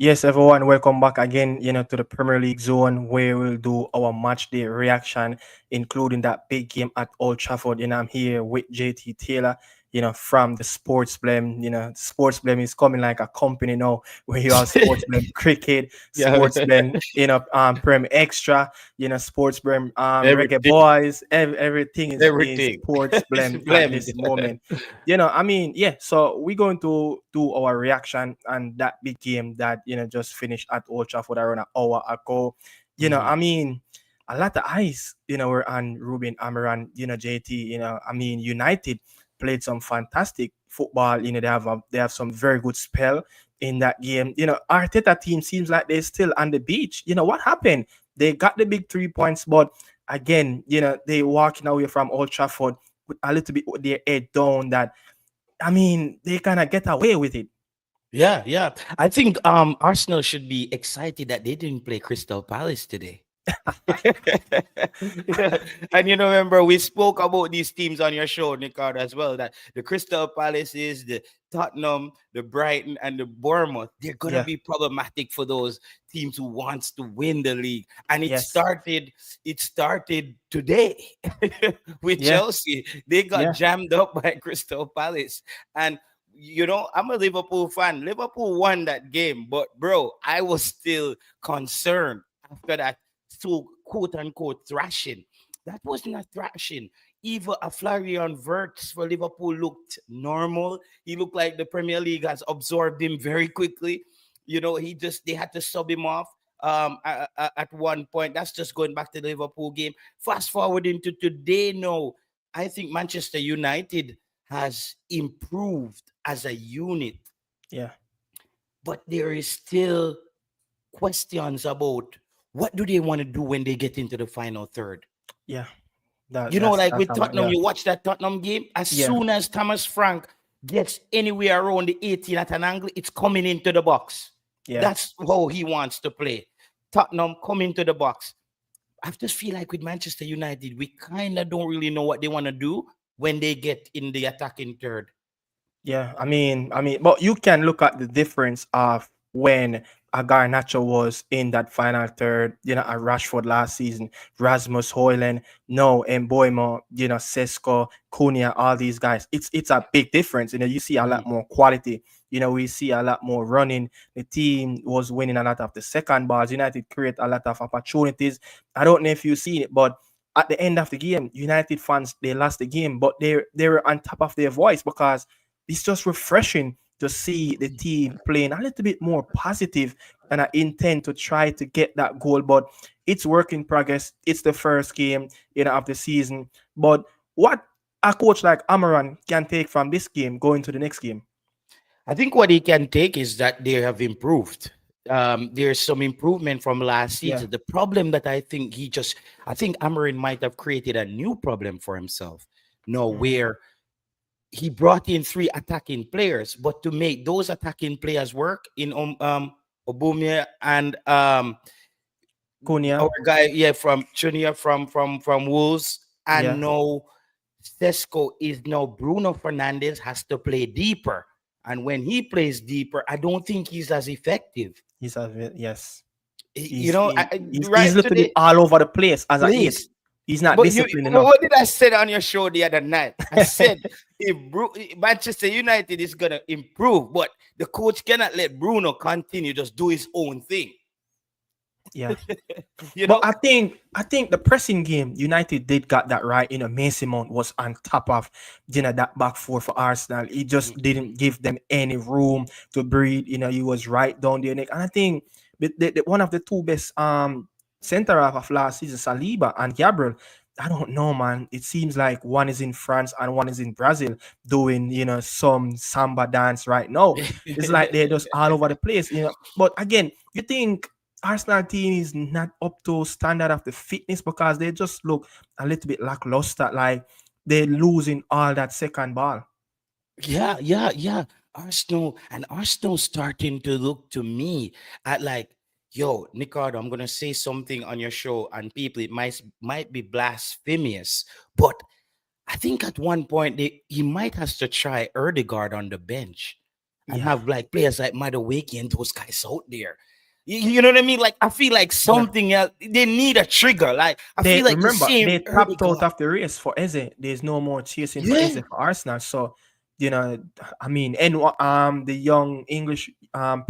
Yes, everyone, welcome back again, to the Premier League zone where we'll do our match day reaction, including that big game at Old Trafford. I'm here with JT Taylor, from the Sports Blem. Sports Blem is coming like a company now where you have Sports Blem Cricket, Yeah, Sports Blem, Prem Extra, Sports Blem Reggae everything, Boys. Everything is everything. Sports It's Blem at blamed. this moment. Yeah, so we're going to do our reaction and that big game that, just finished at Old Trafford around an hour ago. Mhm. A lot of eyes, were on Ruben Amaran, JT, United played some fantastic football. They have some very good spell in that game. Arteta team seems like they're still on the beach. What happened? They got the big 3 points, but again, they walking away from Old Trafford with a little bit with their head down that they kind of get away with it. Yeah, yeah. I think Arsenal should be excited that they didn't play Crystal Palace today. Yeah. And remember, we spoke about these teams on your show, Nicard, as well. That the Crystal Palaces, the Tottenham, the Brighton, and the Bournemouth, they're gonna Yeah. be problematic for those teams who wants to win the league. And it Yes. started, it started today with Yeah. Chelsea. They got Yeah. jammed up by Crystal Palace. And I'm a Liverpool fan. Liverpool won that game, but bro, I was still concerned after that, so quote unquote thrashing. That wasn't a thrashing. Even a Florian Wirtz for Liverpool looked normal. He looked like the Premier League has absorbed him very quickly. They had to sub him off at one point. That's just going back to the Liverpool game. Fast forward into today now. I think Manchester United has improved as a unit, Yeah. but there is still questions about what do they want to do when they get into the final third. Yeah. That's Like that's with about Tottenham, yeah. you watch that Tottenham game, as Yeah. soon as Thomas Frank gets anywhere around the 18 at an angle, it's coming into the box. Yeah. That's how he wants to play. Tottenham come into the box. I just feel like with Manchester United, we kind of don't really know what they want to do when they get in the attacking third. Yeah, but you can look at the difference of when a Garnacho was in that final third, at Rashford last season, Rasmus Hoyland, no, Mboimo, Sesko, Cunha, all these guys. It's a big difference. You see a Mhm. lot more quality. We see a lot more running. The team was winning a lot of the second balls. United create a lot of opportunities. I don't know if you see it, but at the end of the game, United fans they lost the game, but they were on top of their voice because it's just refreshing to see the team playing a little bit more positive and I intend to try to get that goal. But it's work in progress. It's the first game, of the season. But what a coach like Amaran can take from this game going to the next game? I think what he can take is that they have improved. There's some improvement from last Yeah. season. The problem that I think Amarin might have created a new problem for himself. No, Mm. where he brought in three attacking players, but to make those attacking players work in Obumia and Cunha. our guy, yeah, from Junior from Wolves, and Yeah. now Sesko is now Bruno Fernandez has to play deeper. And when he plays deeper, I don't think he's as effective. Yes. You know, He's a right little bit today, all over the place as a eight. please. He's not But disciplined enough. what did I say on your show the other night? I said if Manchester United is gonna improve, but the coach cannot let Bruno continue just do his own thing. Yeah. You But know, I think the pressing game, United did got that right. Mason Mount was on top of that back four for Arsenal. He just didn't give them any room to breathe. He was right down their neck. And I think one of the two best center half of last season, Saliba and Gabriel. I don't know, man. It seems like one is in France and one is in Brazil doing, some samba dance right now. It's like they're just all over the place. But again, you think Arsenal team is not up to standard of the fitness because they just look a little bit lackluster, like they're losing all that second ball. yeah, yeah, yeah. Arsenal starting to look to me at like, yo, Nicardo, I'm gonna say something on your show, and people, it might be blasphemous, but I think at one point he might have to try Erdegaard on the bench. and Yeah, have like players like Madueke and those guys out there. You know what I mean? Like I feel like yeah. something else. They need a trigger. Like I They feel like the remember same they early tapped out God. of the race for Eze. There's no more chasing for Yeah. Eze for Arsenal. So, you know, I mean, and the young English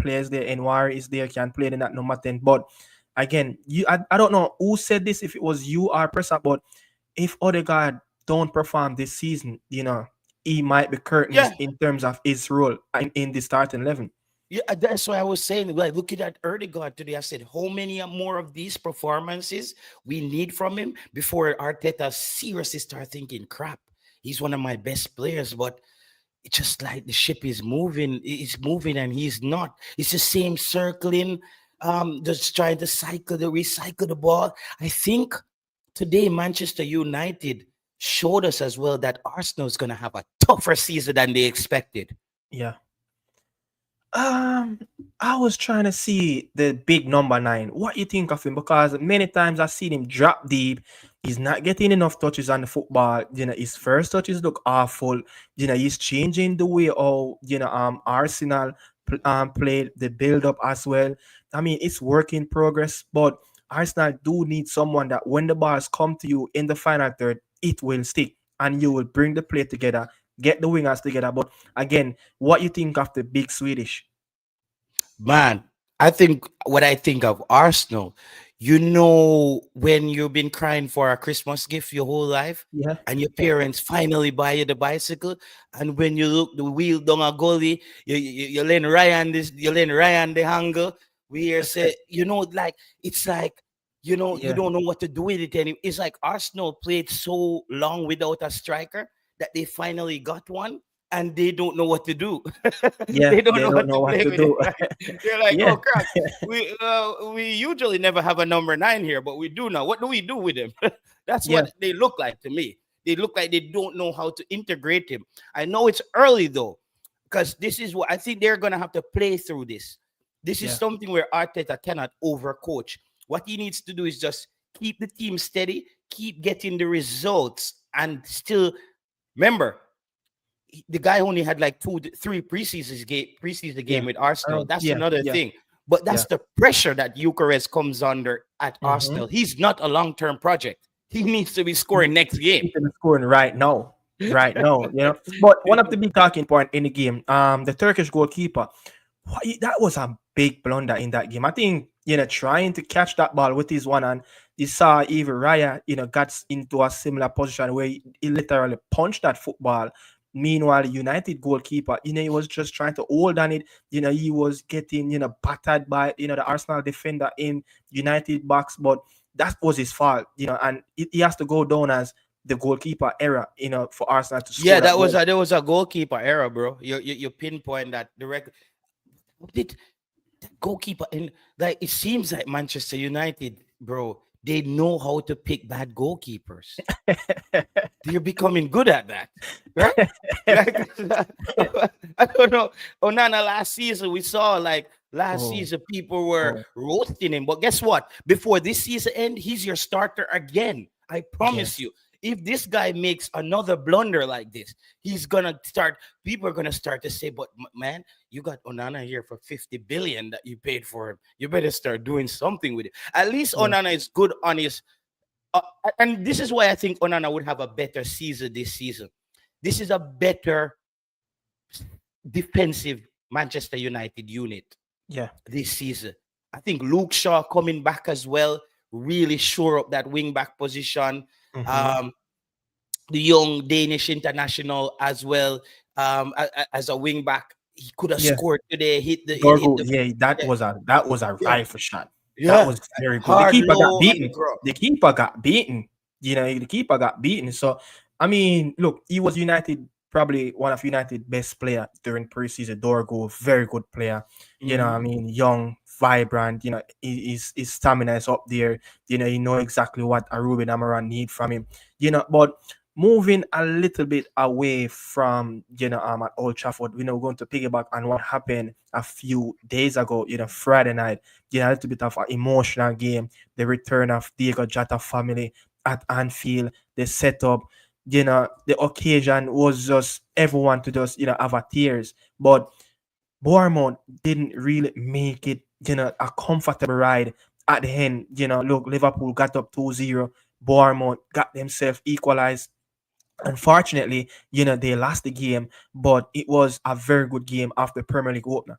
players there, Enwari is there, can play in that number 10. But again, I don't know who said this, if it was you or Pressa, but if Odegaard don't perform this season, he might be curtains Yeah. in terms of his role in the starting 11. Yeah, that's why I was saying, like, look at that early God today. I said, how many more of these performances we need from him before Arteta seriously start thinking, crap, he's one of my best players, but it's just like the ship is moving, it's moving, and he's not. It's the same circling, just trying to recycle the ball. I think today Manchester United showed us as well that Arsenal is going to have a tougher season than they expected. Yeah. Um, I was trying to see the big number 9. What you think of him? Because many times I've seen him drop deep. He's not getting enough touches on the football. His first touches look awful. He's changing the way how Arsenal played the build up as well. I mean, it's work in progress, but Arsenal do need someone that when the balls come to you in the final third, it will stick and you will bring the play together, get the wingers together. But again, what you think of the big Swedish? Man, I think what I think of Arsenal, when you've been crying for a Christmas gift your whole life, Yeah, and your parents finally buy you the bicycle, and when you look the wheel down a gully, you lend Ryan the hanger. We here say, like it's like, you yeah, don't know what to do with it anymore. It's like Arsenal played so long without a striker that they finally got one, and they don't know what to do. yeah. They don't They know don't what know to what play to with it. do. Right? They're like, Yeah, oh crap, we usually never have a number 9 here, but we do now. What do we do with him? That's yeah, what they look like to me. They look like they don't know how to integrate him. I know it's early though, because this is what I think they're gonna have to play through this. This is yeah, something where Arteta cannot overcoach. What he needs to do is just keep the team steady, keep getting the results, and still remember the guy only had like 3 preseason yeah. game with Arsenal. That's Yeah, another yeah, thing. But yeah. that's the pressure that Eucharist comes under at Mm-hmm. Arsenal. He's not a long-term project. He needs to be scoring next game. Keeping the scoring right now. Right now, But one of the big talking point in the game, the Turkish goalkeeper, that was a big blunder in that game. I think, trying to catch that ball with his one hand, you saw even Raya, got into a similar position where he literally punched that football. Meanwhile, United goalkeeper, he was just trying to hold on it. He was getting, battered by, the Arsenal defender in United box, but that was his fault, and he has to go down as the goalkeeper error, for Arsenal to Yeah, score that goal. there was a goalkeeper error, bro. You pinpoint that direct. Did that goalkeeper and like it seems like Manchester United, bro, they know how to pick bad goalkeepers. They're becoming good at that, right? Like, I don't know. Onana last season, we saw like last Oh, season people were oh, roasting him, but guess what? Before this season end, he's your starter again. I yeah, promise you. If this guy makes another blunder like this, he's gonna start. People are gonna start to say, "But man, you got Onana here for 50 billion that you paid for him. You better start doing something with it." At least yeah, Onana is good on his uh, and this is why I think Onana would have a better season this season. This is a better defensive Manchester United unit yeah, this season. I think Luke Shaw coming back as well, really shore up that wing back position. mm-hmm. Um, the young Danish international as well, as a wing back. He could have Yeah. scored today. Hit Dorgo, the yeah, that was a yeah, rifle shot. That yeah, was very good. The hard keeper got low on the beaten. ground. The keeper got beaten. The keeper got beaten. So I mean, look, he was United probably one of United best player during preseason. Dorgo, very good player. I Mhm. mean, young, vibrant. His stamina is up there. You know exactly what a Ruben Amaran need from him. But moving a little bit away from at Old Trafford, we're going to piggyback on what happened a few days ago, Friday night. A little bit of an emotional game. The return of Diego Jota family at Anfield, the setup, the occasion was just everyone to just have a tears. But Bournemouth didn't really make it, a comfortable ride at the end. Look, Liverpool got up 2-0. Bournemouth got themselves equalized. Unfortunately, they lost the game, but it was a very good game after Premier League opener.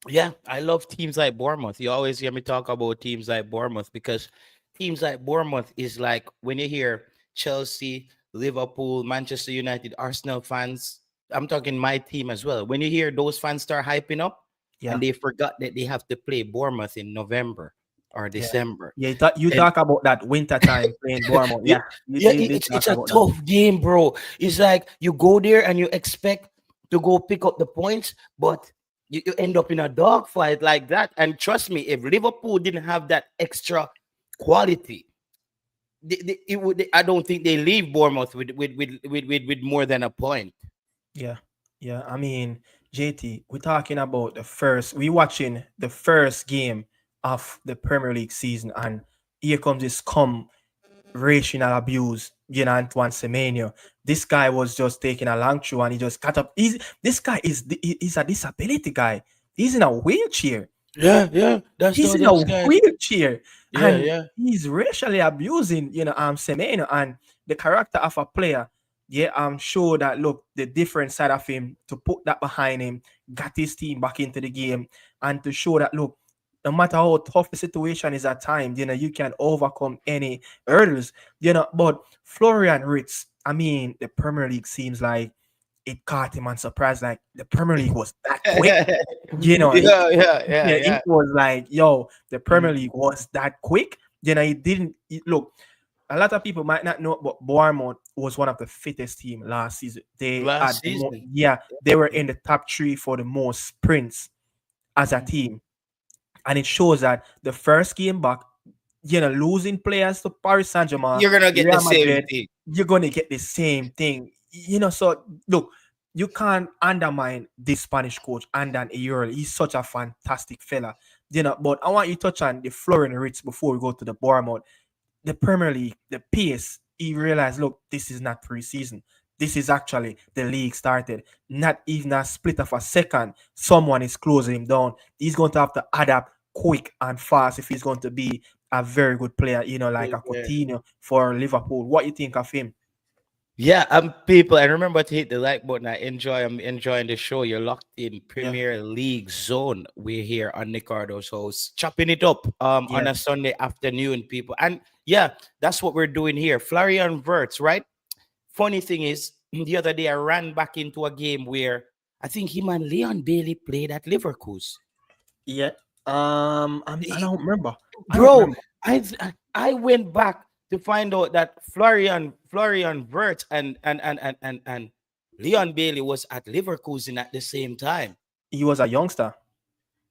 Yeah, I love teams like Bournemouth. You always hear me talk about teams like Bournemouth because teams like Bournemouth is like when you hear Chelsea, Liverpool, Manchester United, Arsenal fans. I'm talking my team as well. When you hear those fans start hyping up and Yeah, they forgot that they have to play Bournemouth in November or yeah, December. yeah. You And talk about that winter time playing Bournemouth. yeah, Yeah, yeah, you did it's talk a about that. tough game, bro. It's like you go there and you expect to go pick up the points, but you end up in a dogfight like that. And trust me, if Liverpool didn't have that extra quality, I don't think they leave Bournemouth with more than a point. Yeah, yeah. I mean, JT, we're talking about we watching the first game of the Premier League season, and here comes this racial abuse, Antoine Semenyo. This guy was just taking a long through and he just cut up. This guy is a disability guy. He's in a wheelchair. Yeah, yeah, that's He's the in a those guys. wheelchair Yeah, and yeah. he's racially abusing, Semenyo and the character of a player. Yeah, I'm sure that look the different side of him to put that behind him, got his team back into the game, and to show that look, no matter how tough the situation is at times, you can overcome any hurdles, But Florian Ritz, I mean, the Premier League seems like it caught him on surprise. Like the Premier League was that quick, it, Yeah, yeah, yeah, yeah, it yeah. was like, yo, the Premier Mhm. League was that quick. It didn't look. A lot of people might not know, but Bournemouth was one of the fittest team last season. They Last had the most, season. yeah, they were Yeah. in the top three for the most sprints as a Mhm. team, and it shows that the first game back, losing players to Paris Saint Germain, You're gonna get the Real same Madrid, thing. you're gonna get the same thing. So look, you can't undermine this Spanish coach and then he's such a fantastic fella. But I want you to touch on the Florian Ritz before we go to the Bournemouth. The Premier League, the pace, he realized, look, this is not preseason. This is actually the league started. Not even a split of a second. Someone is closing him down. He's going to have to adapt quick and fast if he's going to be a very good player, like a Yeah. Coutinho for Liverpool. What you think of him? Yeah, people, and remember to hit the like button. I'm enjoying the show. You're locked in Yeah, Premier League zone. We're here on Nicardo's host, chopping it up on yeah, a Sunday afternoon, people. And yeah, that's what we're doing here. Florian Wirtz, right? Funny thing is, the other day I ran back into a game where I think him and Leon Bailey played at Leverkusen. yeah. I Eh, don't remember. I don't Bro, remember. I went back to find out that Florian Wirtz and Leon Bailey was at Leverkusen at the same time. He was a youngster.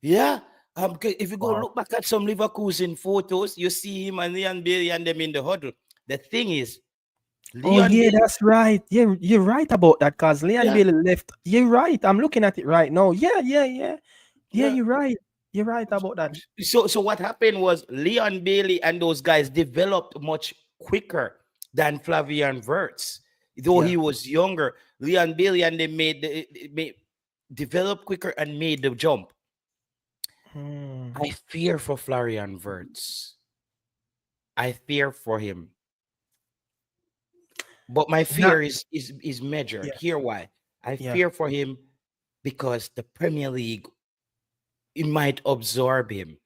Yeah. If you go Wow. look back at some Leverkusen photos, you see him and Leon Bailey and them in the huddle. The thing is, Oh Leon yeah, Bailey, that's right. Yeah, you're right about that. Cause Leon yeah, Bailey left. You're right. I'm looking at it right now. Yeah, yeah, yeah. Yeah, yeah. you're right. You're right about that. So what happened was Leon Bailey and those guys developed much quicker than Flavian Wirtz. Though Yeah. he was younger, Leon Bailey and they made developed quicker and made the jump. Hmm. I fear for Florian Wirtz. I fear for him. But my Not. fear is measured. Yeah. Here why. I Yeah. fear for him because the Premier League it might absorb him.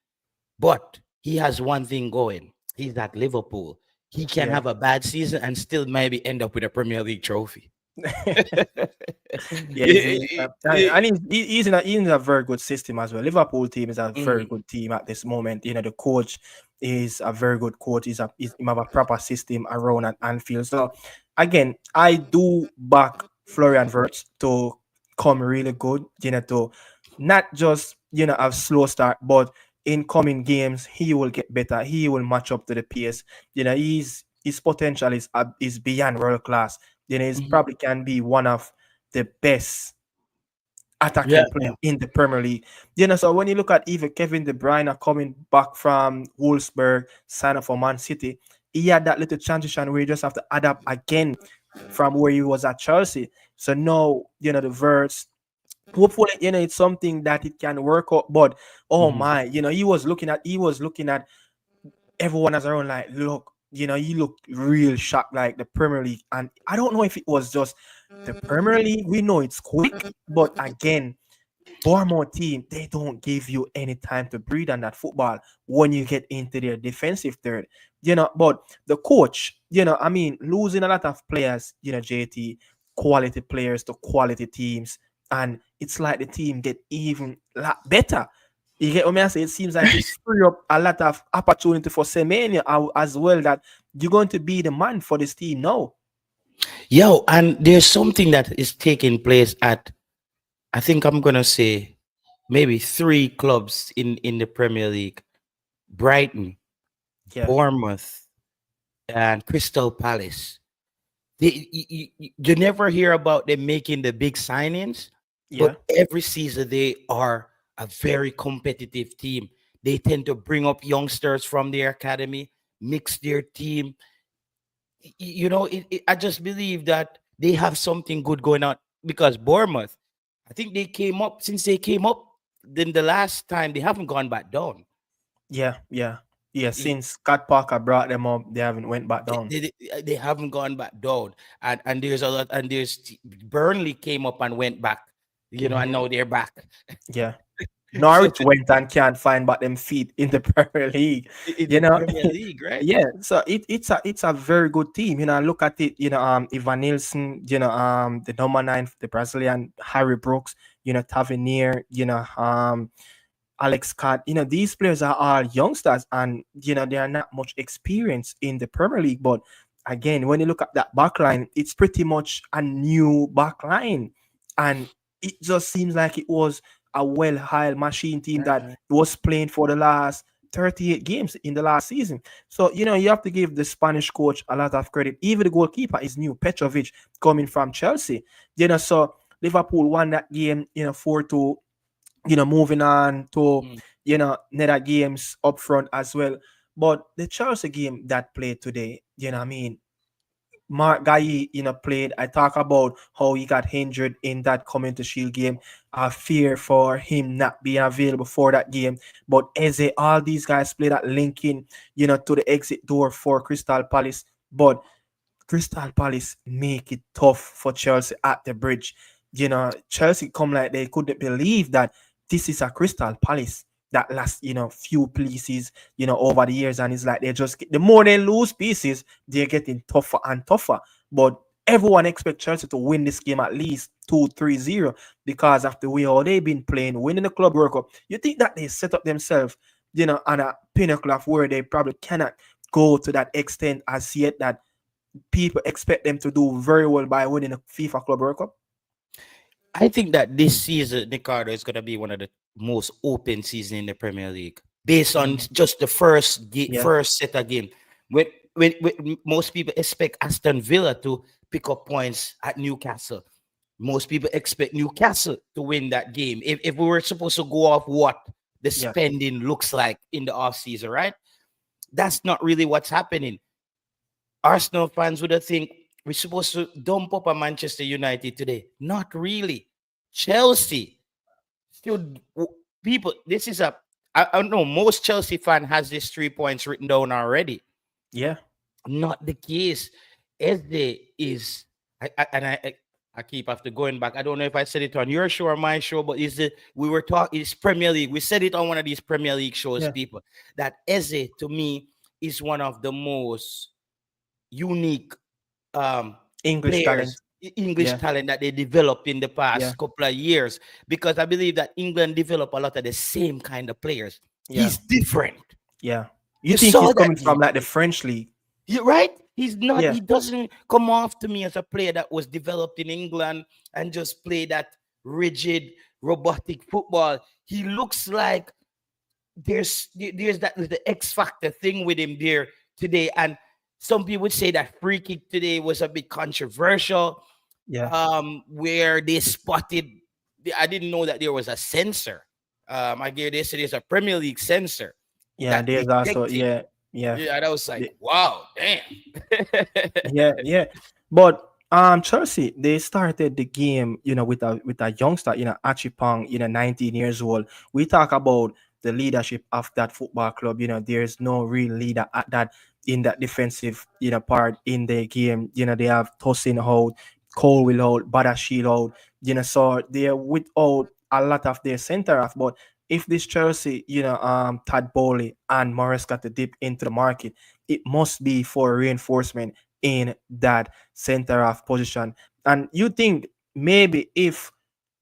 But he has one thing going. He's at Liverpool. He can Yeah. have a bad season and still maybe end up with a Premier League trophy. Yeah, and he's in a very good system as well. Liverpool team is a very Mhm. good team at this moment. The coach is a very good coach. He have a proper system around at Anfield. So again, I do back Florian Wirtz to come really good. To not just have slow start, but in coming games he will get better. He will match up to the pace. His potential is beyond world class. He's Mhm. probably can be one of the best Yeah, attacking player yeah. in the Premier League. So when you look at even Kevin De Bruyne coming back from Wolfsburg, sign up for Man City, he had that little transition where you just have to adapt again from where he was at Chelsea. So now, the verse hopefully, it's something that it can work out. But oh Mhm. my, he was looking at everyone as around like, look, he looked real shocked like the Premier League. And I don't know if it was just the Premier League. We know it's quick, but again, Bournemouth team, they don't give you any time to breathe on that football when you get into their defensive third. But the coach, I mean, losing a lot of players, JT, quality players to quality teams, and it's like the team get even lot better. You get what I say? It seems like it free up a lot of opportunity for Semenya as well, that you're going to be the man for this team now. Yo, and there's something that is taking place at, I think I'm gonna say, maybe three clubs in the Premier League: Brighton, Yeah, Bournemouth, and Crystal Palace. You never hear about them making the big signings, yeah, but every season they are a very competitive team. They tend to bring up youngsters from their academy, mix their team. I just believe that they have something good going on, because Bournemouth, I think they came up, since they came up, then the last time they haven't gone back down. yeah, yeah, yeah. Since Scott Parker brought them up, they haven't went back they, down. they haven't gone back down, and there's a lot, and Burnley came up and went back, and Hmm. now they're back. Yeah. So Norwich went and can't find but them feet in the Premier League. in You the know, Premier League, right? yeah. So it's a very good team. Look at it. Ivan Nilsson. The number nine, the Brazilian Harry Brooks. Tavernier. Alex Scott. These players are all youngsters, and they are not much experience in the Premier League. But again, when you look at that back line, it's pretty much a new back line, and it just seems like it was a well-hired machine team Right, that right. was playing for the last 38 games in the last season. So you have to give the Spanish coach a lot of credit. Even the goalkeeper is new, Petrovic, coming from Chelsea. So Liverpool won that game, 4-2, moving on to, Mm. nether games up front as well. But the Chelsea game that played today, what I mean, Mark Guy, played. I talk about how he got injured in that Community Shield game. Fear for him not being available for that game. But Eze, all these guys played that linking, to the exit door for Crystal Palace. But Crystal Palace make it tough for Chelsea at the bridge. Chelsea come like they couldn't believe that this is a Crystal Palace that last, few pieces, over the years. And it's like they just the more they lose pieces, they're getting tougher and tougher. But everyone expects Chelsea to win this game at least 2-3-0 because of the way how they've been playing, winning the Club World Cup. You think that they set up themselves, on a pinnacle of where they probably cannot go to that extent as yet, that people expect them to do very well by winning a FIFA Club World Cup. I think that this season, Ricardo, is going to be one of the most open season in the Premier League, based on Mhm. just the Yeah, first set of game. When most people expect Aston Villa to pick up points at Newcastle, most people expect Newcastle to win that game. If we were supposed to go off what the yeah, spending looks like in the off season, right? That's not really what's happening. Arsenal fans would have think we're supposed to dump up a Manchester United today. Not really. Chelsea still, people. This is a, I don't know. Most Chelsea fan has this 3 points written down already. yeah, Not the case. Eze is, I keep after going back. I don't know if I said it on your show or my show, but is it we were talking? It's Premier League. We said it on one of these Premier League shows. yeah. People, that Eze to me is one of the most unique English talent. players, English Yeah, talent that they developed in the yeah, past couple of years, because I believe that England developed a lot of the same kind of players. yeah, He's different. yeah. You You think he's saw coming that from game. like the French league? You right? He's not, Yeah, he doesn't come off to me as a player that was developed in England and just play that rigid, robotic football. He looks like there's that the X factor thing with him there today. And some people would say that free kick today was a bit controversial, yeah, where they spotted, I didn't know that there was a sensor. I hear they said there's a Premier League sensor yeah. that There's also, detected. yeah, yeah. Yeah, that was like, The- wow, damn. Yeah, yeah. But Chelsea, they started the game, with a youngster, Achipong, 19 years old. We talk about the leadership of that football club. There's no real leader at that in that defensive, part in the game. They have Tosin out, Cole will out, Badashil out. So they're without a lot of their center half. But if this Chelsea, Todd Bowley and Morris got to dip into the market, it must be for reinforcement in that center half position. And you think maybe if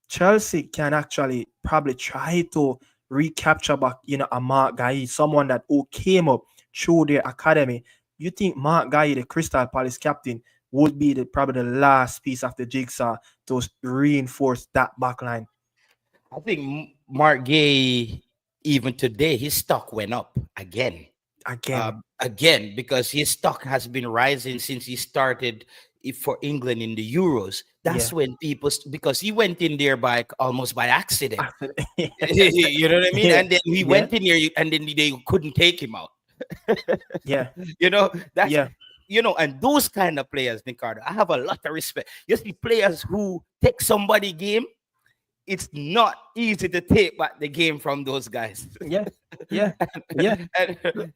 Chelsea can actually probably try to recapture back, a Mark Guy, someone that who came up through their academy, you think Mark Guy, the Crystal Palace captain, would be probably the last piece of the jigsaw to reinforce that back line I think Mark Gay, even today, his stock went up again. again? Again, because his stock has been rising since he started for England in the Euros. That's Yeah. when because he went in there by almost by accident. yeah. You know what I mean? Yeah. And then he Yeah. went in there, and then they couldn't take him out. Yeah. You know, that's Yeah. and those kind of players, Ricardo, I have a lot of respect. You see, players who take somebody game, it's not easy to take back the game from those guys. Yeah. Yeah. Yeah.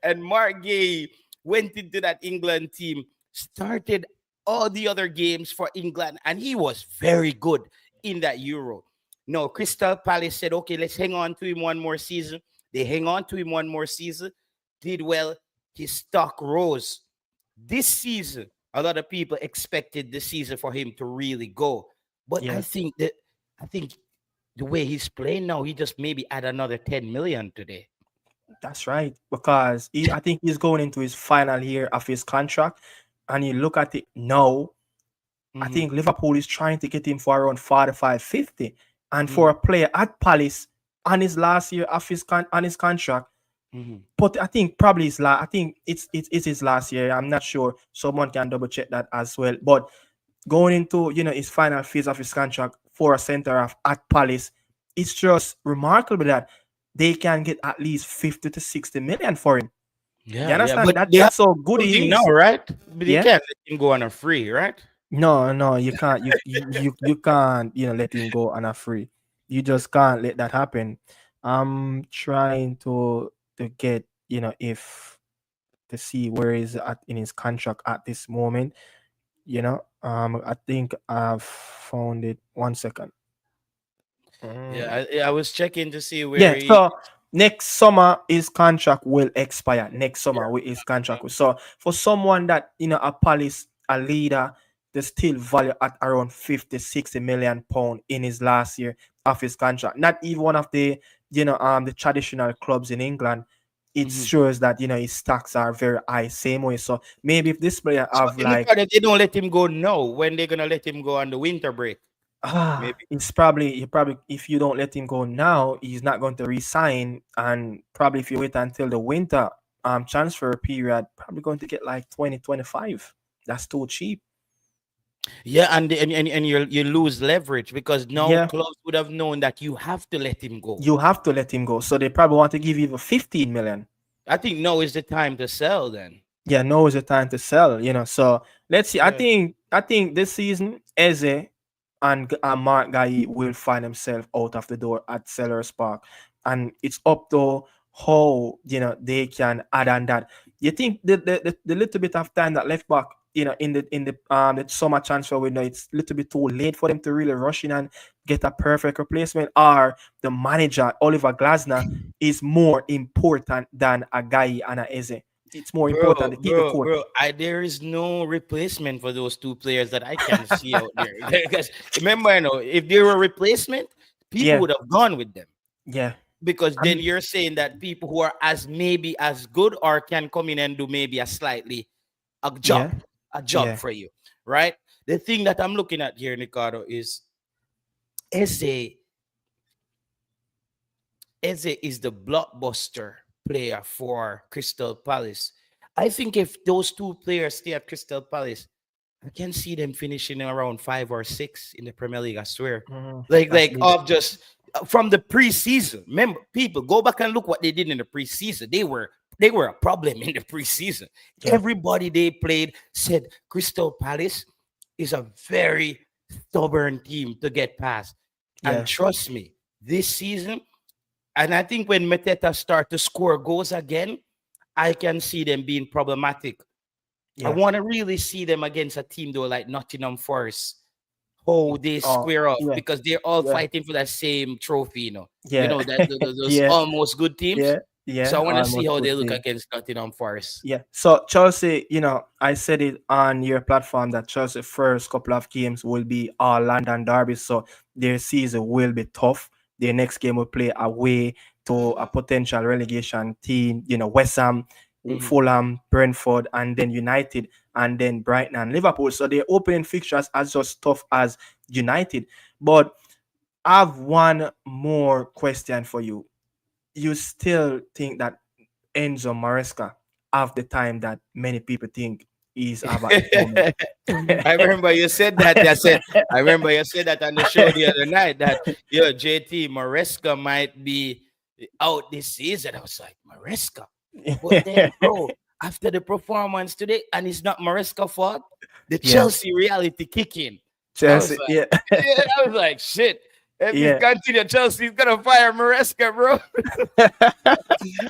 And Mark Gay went into that England team, started all the other games for England, and he was very good in that Euro. No, Crystal Palace said, okay, let's hang on to him one more season. They hang on to him one more season, did well. His stock rose. This season, a lot of people expected the season for him to really go. But Yeah. I think the way he's playing now, he just maybe add another 10 million today. That's right. Because I think he's going into his final year of his contract. And you look at it now, I Mhm, think Liverpool is trying to get him for around 45, 50. And mhm, for a player at Palace on his last year of on his contract, mhm. but I think probably his last. I think it's his last year. I'm not sure. Someone can double check that as well. But going into his final phase of his contract for a center half at Palace, it's just remarkable that they can get at least 50 to 60 million for him. You Yeah, yeah. understand But that? they have That's how good he something now, is. right? But they Yeah. can't let him go on a free, right? No, no, you can't. You can't. Let him go on a free. You just can't let that happen. I'm trying to get if to see where is at in his contract at this moment. I think I've found it. 1 second. Yeah, Mm. I was checking to see where Yeah, he. so next summer his contract will expire. Next summer Yeah. with his contract. So for someone that a Palace, a leader, they still value at around 50, 60 million pound in his last year of his contract. Not even one of the traditional clubs in England. It Mhm. shows that his stocks are very high. Same way. So maybe if this player So have in the like card, they don't let him go now. When they're gonna let him go on the winter break? Maybe. It's probably he probably if you don't let him go now, he's not going to resign, and probably if you wait until the winter transfer period, probably going to get like 2025. That's too cheap. Yeah, and you lose leverage because now Yeah, clubs would have known that you have to let him go. you have to let him go. So they probably want to give you 15 million. I think now is the time to sell then. Yeah, now is the time to sell. So let's see. I Yeah. think I think this season Eze and Mark Guy will find himself out of the door at Sellers Park, and it's up to how they can add on that. You think the little bit of time that left back, in the summer transfer window, it's a little bit too late for them to really rush in and get a perfect replacement, or the manager Oliver Glasner is more important than a guy and a Eze. It's more important to keep the court. Bro, there is no replacement for those two players that I can see out there. Because remember, if they were a replacement, people Yeah, would have gone with them. yeah. Because then I'm you're saying that people who are as maybe as good or can come in and do maybe a yeah, job yeah. for you, right? The thing that I'm looking at here, Ricardo, is Eze. Eze is the blockbuster player for Crystal Palace. I think if those two players stay at Crystal Palace, I can see them finishing around 5 or 6 in the Premier League. I swear. That's Like big. of just from the preseason. Remember, people go back and look what they did in the preseason. They were a problem in the preseason. Yeah, Everybody they played said Crystal Palace. is a very stubborn team to get past. And Yeah. trust me, this season, and I think when Mateta start to score goals again, I can see them being problematic. I Yeah. want to really see them against a team though like Nottingham Forest, how they Oh, square off yeah. because they're all Yeah. fighting for that same trophy, Yeah. that those Yeah. almost good teams. Yeah. So I Yeah. want to see Almost how good they look team. against Nottingham Forest. Yeah. So Chelsea, I said it on your platform that Chelsea first couple of games will be all London derbies. So their season will be tough. Their next game will play away to a potential relegation team, West Ham, Mhm. Fulham, Brentford, and then United, and then Brighton and Liverpool. So their opening fixtures are just tough as United. But I have one more question for you. You still think that Enzo Maresca have the time that many people think he's have at this moment? I remember you said that. I remember you said that on the show the other night that JT Maresca might be out this season. I was like, Maresca. But then, bro, after the performance today, and it's not Maresca fault, the Yeah, Chelsea reality kicking. I was Chelsea. like, Yeah, yeah, I was like, shit. If this yeah, continue, Chelsea's gonna fire Maresca, bro.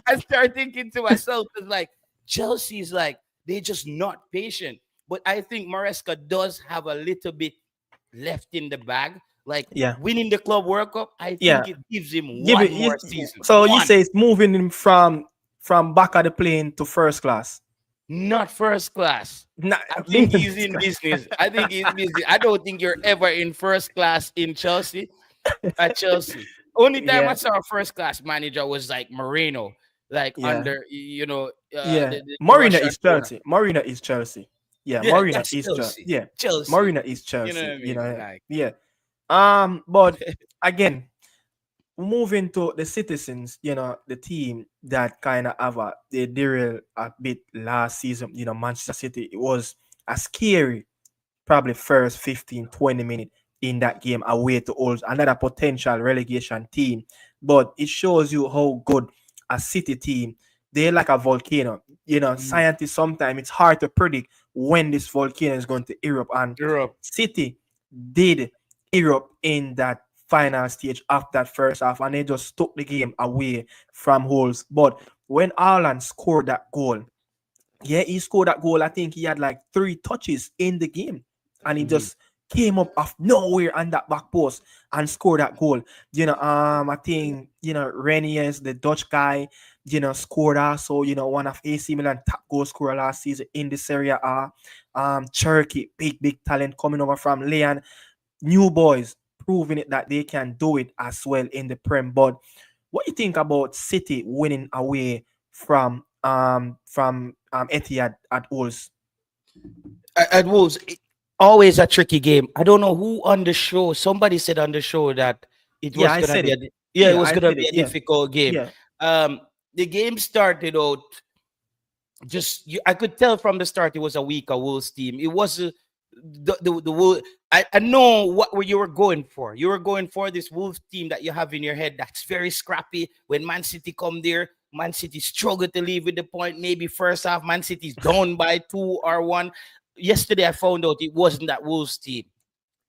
I start thinking to myself, it's like Chelsea's like they're just not patient. But I think Maresca does have a little bit left in the bag. Like yeah, winning the Club World Cup, I yeah. think it gives him Give one it. more season. So you One, say it's moving him from back of the plane to first class, not first class. not I think he's business in class. business. I think he's busy. I don't think you're ever in first class in Chelsea. At Chelsea. Only time I Yeah, saw a first class manager was like Moreno, like yeah, under yeah. the Marina Russian is owner. Chelsea. Marina is Chelsea. Yeah, Yeah, Marina that's is Chelsea. Chelsea. Yeah, Chelsea. Marina is You know what Chelsea. I mean? Like Yeah. But again, moving to the citizens, the team that kind of have they derailed a bit last season, Manchester City, it was a scary probably first 15, 20 minutes in that game away to all another potential relegation team. But it shows you how good a City team, they're like a volcano. mhm, Scientists sometimes it's hard to predict when this volcano is going to erupt. And Europe. City did erupt in that final stage of that first half, and they just took the game away from holes. But when Ireland scored that goal, yeah, he scored that goal. I think he had like 3 touches in the game, and he Mhm, just came up of nowhere on that back post and scored that goal. I think Reniers, the Dutch guy, scored also. One of AC Milan top goal scorer last season in the Serie A. Cherky, big talent coming over from Leon. New boys proving it that they can do it as well in the Prem. But what you think about City winning away from Etihad at Wolves? At Wolves, always a tricky game. I don't know who on the show. Somebody said on the show that it Yeah, was I gonna said be it. it Yeah, was I gonna said be it. a Yeah, difficult game. yeah, The game started out I could tell from the start it was a weaker Wolves team. It was the Wolves. I know what you were going for. You were going for this Wolves team that you have in your head that's very scrappy. When Man City come there, Man City struggle to leave with the point. Maybe first half, Man City's down by 2 or 1. Yesterday, I found out it wasn't that Wolves team.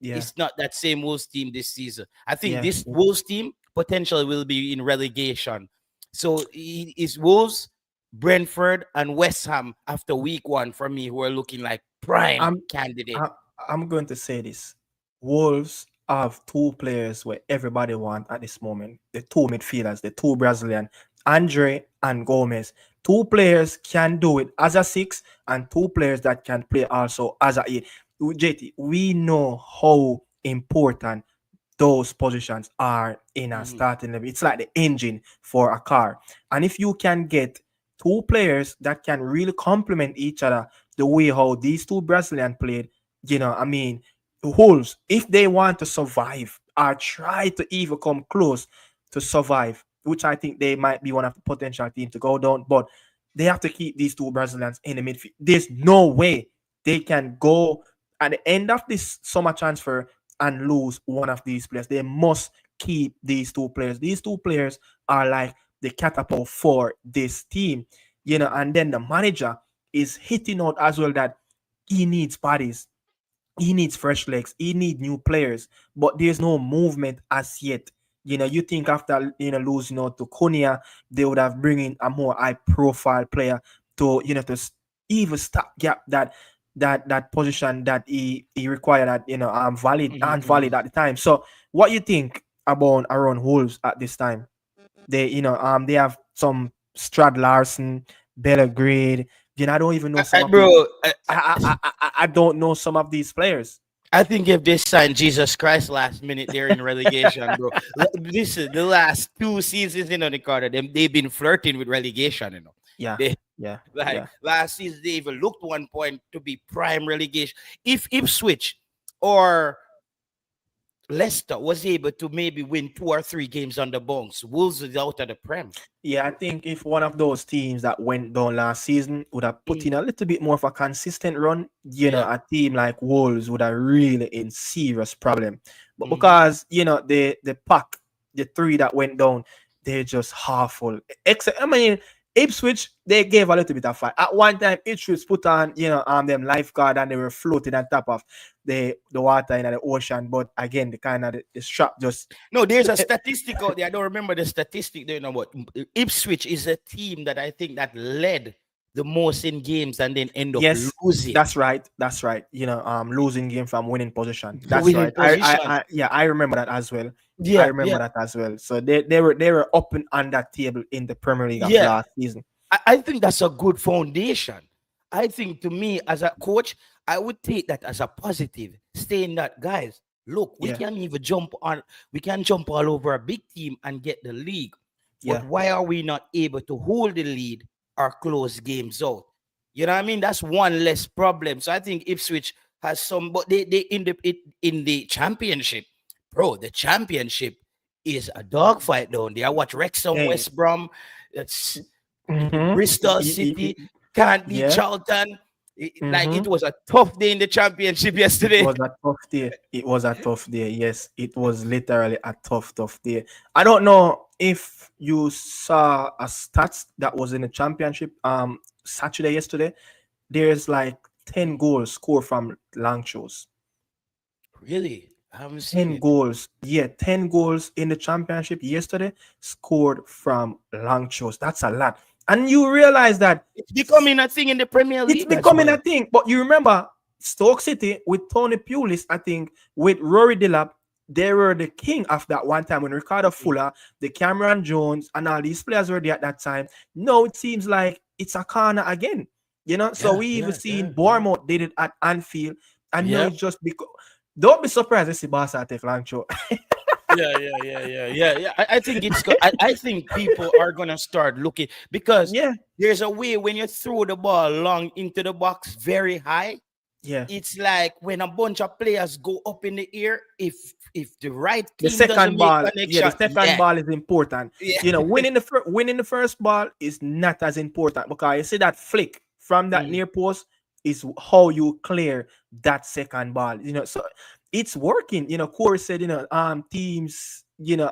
yeah, It's not that same Wolves team this season. I think yeah. this Wolves team potentially will be in relegation. So it's Wolves, Brentford, and West Ham after week 1 for me who are looking like prime I'm candidate. I, I'm going to say this. Wolves have 2 players where everybody want at this moment. The 2 midfielders, the 2 Brazilian, Andre and Gomez. 2 players can do it as a 6, and 2 players that can play also as a 8. JT, we know how important those positions are in a Mhm. starting level. It's like the engine for a car. And if you can get 2 players that can really complement each other the way how these 2 Brazilian played, I mean, Wolves, if they want to survive or try to even come close to survive, which I think they might be one of the potential teams to go down, but they have to keep these 2 Brazilians in the midfield. There's no way they can go at the end of this summer transfer and lose one of these players. They must keep these 2 players. These 2 players are like the catapult for this team, and then the manager is hitting out as well that he needs bodies. he needs fresh legs. He need new players, but there's no movement as yet. You think after losing out to Konya, they would have bring in a more high profile player to even stop gap that position that he required at valid Mhm, and mhm. valid at the time. So what you think about around Wolves at this time? They have some Strad Larson, Bellegrade. I don't even know some of Bro, the I don't know some of these players. I think if they signed Jesus Christ last minute, they're in relegation, bro. Listen, the last 2 seasons, the Carter, they've been flirting with relegation, Yeah, They yeah, like yeah. last season they even looked one point to be prime relegation. If Ipswich or Leicester was able to maybe win 2 or 3 games on the bounce, Wolves is out of the Prem. Yeah, I think if one of those teams that went down last season would have put Mm, in a little bit more of a consistent run, yeah. a team like Wolves would have really in serious problem. But Hmm. because the pack, the three that went down, they're just half full. Except I mean Ipswich, they gave a little bit of fight. At one time, Ipswich put on them lifeguard and they were floating on top of the water in the ocean. But again, the kind of the strap just No, there's a statistic out there. I don't remember the statistic. Do you know what? Ipswich is a team that I think that led the most in games and then end up Yes, losing, that's right. That's right. Losing game from winning position. That's winning right. position. Yeah, I remember that as well. I Yeah, remember yeah, that as well. So they were up and on that table in the Premier League of yeah. last season. I think that's a good foundation. I think to me as a coach, I would take that as a positive, saying that guys, look, Yeah, we can jump all over a big team and get the league. But yeah, why are we not able to hold the lead or close games out? You know what I mean? That's one less problem. So I think Ipswich has some, but they in the championship, bro. The championship is a dogfight down there. I watch Wrexham, hey, West Brom. It's mm-hmm. Bristol City can't beat Yeah, Charlton. Like mm-hmm. it was a tough day in the championship It yesterday. was a tough day. It was a tough day. Yes, it was literally a tough day. I don't know if you saw a stats that was in the championship Saturday yesterday. There's like 10 goals scored from long shows. Really, I haven't seen 10 it. goals. Yeah, 10 goals in the championship yesterday scored from long shows. That's a lot. And you realize that It's becoming a thing in the Premier it's League as becoming a well. thing. But you remember Stoke City with Tony Pulis, I think, with Rory Delap, they were the king of that one time when Ricardo Mhm. Fuller, the Cameron Jones, and all these players were there at that time. Now it seems like it's a corner again. So Yeah, we even yeah, seen yeah, yeah. Bournemouth did it at Anfield, and now Yep. it's just because. Don't be surprised if see Barca take long show. Yeah, yeah, yeah, yeah, yeah, yeah. I think I think people are gonna start looking because Yeah, there's a way when you throw the ball long into the box very high. yeah. It's like when a bunch of players go up in the air. If the right The team doesn't second make ball, yeah, the connection, second yeah, ball is important. yeah. Winning the first ball is not as important because you see that flick from that Mm. near post is how you clear that second ball. So it's working. Corey said, teams,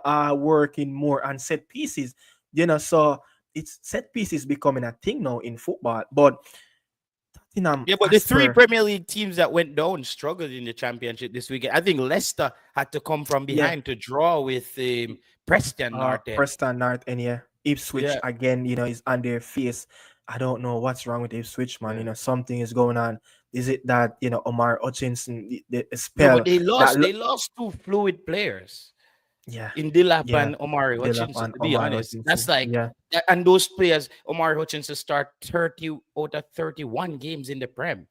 are working more on set pieces. So it's set pieces becoming a thing now in football. But Yeah, but the as three per Premier League teams that went down struggled in the championship this weekend. I think Leicester had to come from yeah, behind to draw with Preston North End. Preston North and yeah, Ipswich Yeah, again, is on their face. I don't know what's wrong with Ipswich, man. yeah. Something is going on. Is it that Omar Hutchinson the No, but spell they that lost. They lost two fluid players yeah, in Dilap yeah, and Omari Delap Hutchinson. and To be Omar honest, that's Hutchinson. like, Yeah, and those players, Omari Hutchinson start 30 out of 31 games in the Prem.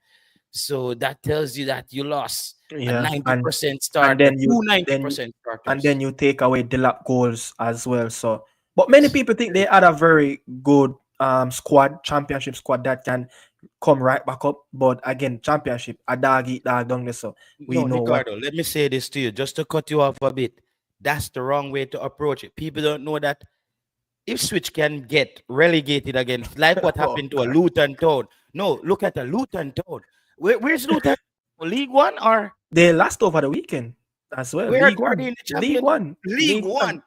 So that tells you that you lost a yeah, 90% and starter, then you two ninety then percent and starters. then you take away Delap goals as well. So, but many people think they had a very good squad, championship squad that can come right back up. But again, championship, a dog eat dog down there. So we No, know what. Ricardo, let me say this to you just to cut you off a bit. That's the wrong way to approach it. People don't know that Ipswich can get relegated again, like what Oh happened to a God. Luton Town. No, look at a Luton Town. Where's Luton? League One or They lost over the weekend as well. where League are they One. in the League champion? One. League League One. One.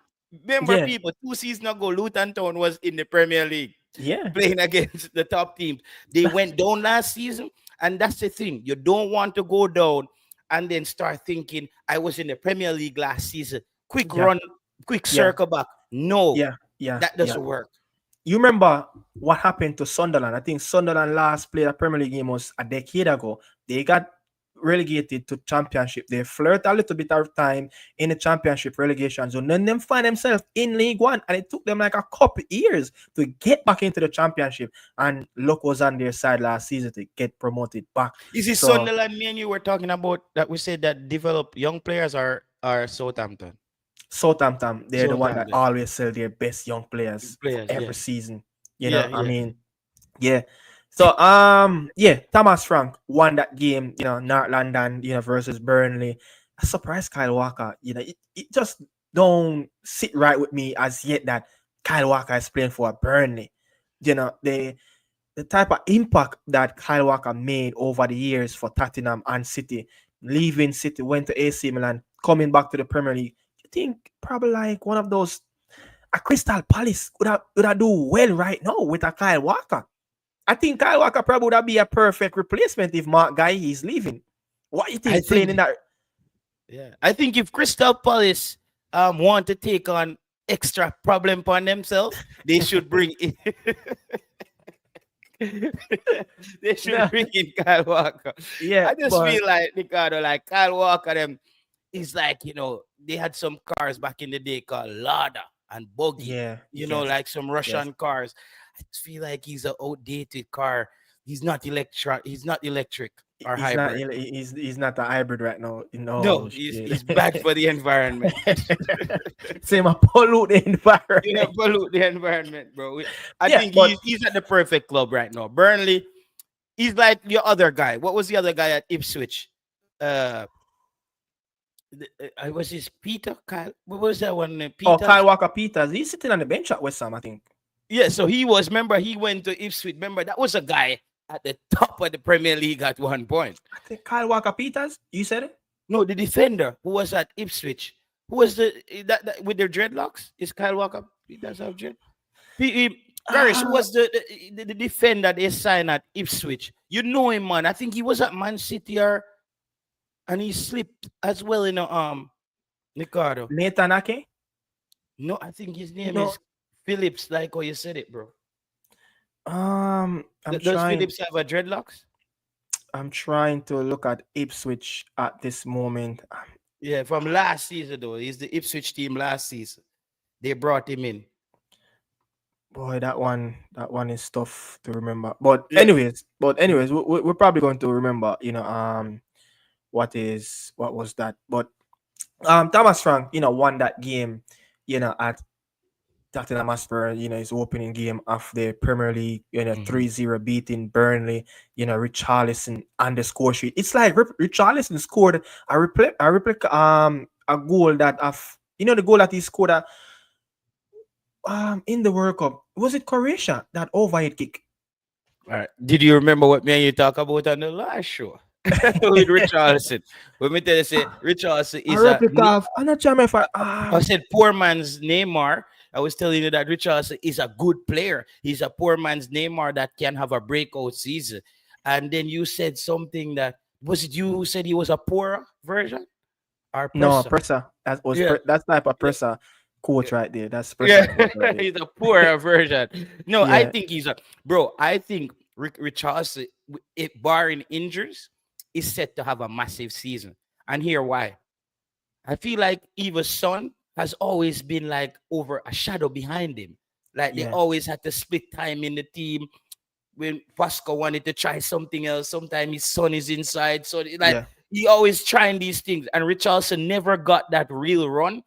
Remember, Yeah. people, 2 seasons ago, Luton Town was in the Premier League Yeah. playing against the top teams. They went down last season, and that's the thing. You don't want to go down and then start thinking I was in the Premier League last season. Quick Yeah, run, quick yeah, circle back. No, yeah, yeah, that yeah. doesn't work. You remember what happened to Sunderland? I think Sunderland last played a Premier League game was a decade ago. They got relegated to championship. They flirt a little bit of time in the championship relegation zone. Then them find themselves in League One, and it took them like a couple years to get back into the championship. And luck was on their side last season to get promoted back. Is it So Sunderland me and you were talking about that we said that develop young players are Southampton? Southampton, they're the one that Southampton always sell their best young players for players, every yeah. season. Yeah, I yeah. mean, yeah. So yeah, Thomas Frank won that game, North London, versus Burnley. I surprised Kyle Walker. It just don't sit right with me as yet that Kyle Walker is playing for Burnley. The type of impact that Kyle Walker made over the years for Tottenham and City, leaving City, went to AC Milan, coming back to the Premier League. You think probably like one of those a Crystal Palace would have do well right now with a Kyle Walker. I think Kyle Walker probably would be a perfect replacement if Mark Guy is leaving. What you I think playing in think that? yeah. I think if Crystal Palace want to take on extra problem upon themselves, they should bring in they should No, bring in Kyle Walker. yeah, I just but feel like Ricardo, like Kyle Walker, them is like, they had some cars back in the day called Lada and Buggy, yeah, yes, like some yes. Russian cars. I just feel like he's an outdated car. He's not electric or He's not. hybrid. He's not a hybrid right now. No, No he's shit. bad for the environment. Same a pollute the environment. Pollute the environment, bro. I Yeah, think but he's at the perfect club right now. Burnley, he's like your other guy. What was the other guy at Ipswich? Uh, was his Peter Kyle? What was that one? Kyle Peters? Walker Peters, he's sitting on the bench at West Ham, I think. Yeah. So he was. Remember, he went to Ipswich. Remember, that was a guy at the top of the Premier League at one point. I think Kyle Walker Peters. You said it. No, the defender who was at Ipswich, who was that with their dreadlocks? Is Kyle Walker? That's how dread. Garish, who Ah, was the defender they signed at Ipswich? You know him, man. I think he was at Man City and he slipped as well in the Ricardo. Nathan Ake. No, I think his name No. is Phillips, like how you said it, bro. I'm Does trying. Phillips have a dreadlocks? I'm trying to look at Ipswich at this moment. Yeah, from last season though. He's the Ipswich team last season. They brought him in. Boy, that one is tough to remember. But Yeah. anyways, we're probably going to remember. What was that? But Thomas Frank, won that game. At Tottenham Hotspur, his opening game of the Premier League, Mhm. 3-0 beating Burnley, Richarlison on the score sheet. It's like Richarlison scored a goal that the goal that he scored in the World Cup. Was it Croatia that overhead kick? All right. Did you remember what me and you talk about on the last show with Richardson? Let me tell you, say Richardson A is replica of I'm not sure if I said poor man's Neymar. I was telling you that Richardson is a good player. He's a poor man's Neymar that can have a breakout season. And then you said something that was it you who said he was a poor version or no presser? presser. Yeah, That's type of yeah, presser quote right there. That's yeah. presser quote right there. He's a poor version. No, I Yeah, think he's a bro. I think Richardson, it barring injuries, is set to have a massive season. And here why. I feel like Eva's son has always been like over a shadow behind him. Like they yeah, always had to split time in the team. When Pascal wanted to try something else, sometimes his son is inside. So like yeah, he always trying these things. And Richardson never got that real run.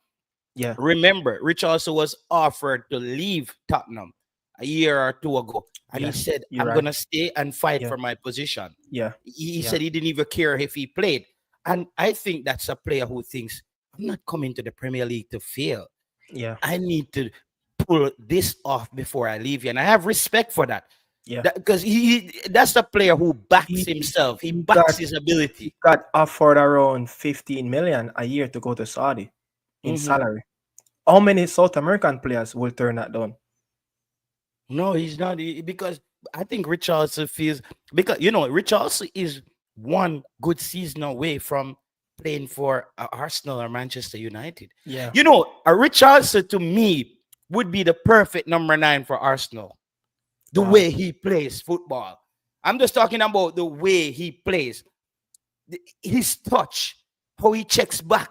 yeah, Remember, Richardson was offered to leave Tottenham a year or two ago. And he yeah. said, You're I'm right. gonna stay and fight Yeah, for my position. yeah, He yeah, said he didn't even care if he played. And I think that's a player who thinks, I'm not coming to the Premier League to fail. yeah, I need to pull this off before I leave here. And I have respect for that. yeah. Because that's the player who backs He himself. He he backs got his he ability. got offered around 15 million a year to go to Saudi in Mhm. salary. How many South American players will turn that down? No, he's not. Because I think Richardson feels because Richardson is one good season away from playing for Arsenal or Manchester United. Yeah. You know, a Richarlison to me would be the perfect number 9 for Arsenal. The Wow. way he plays football. I'm just talking about the way he plays. His touch, how he checks back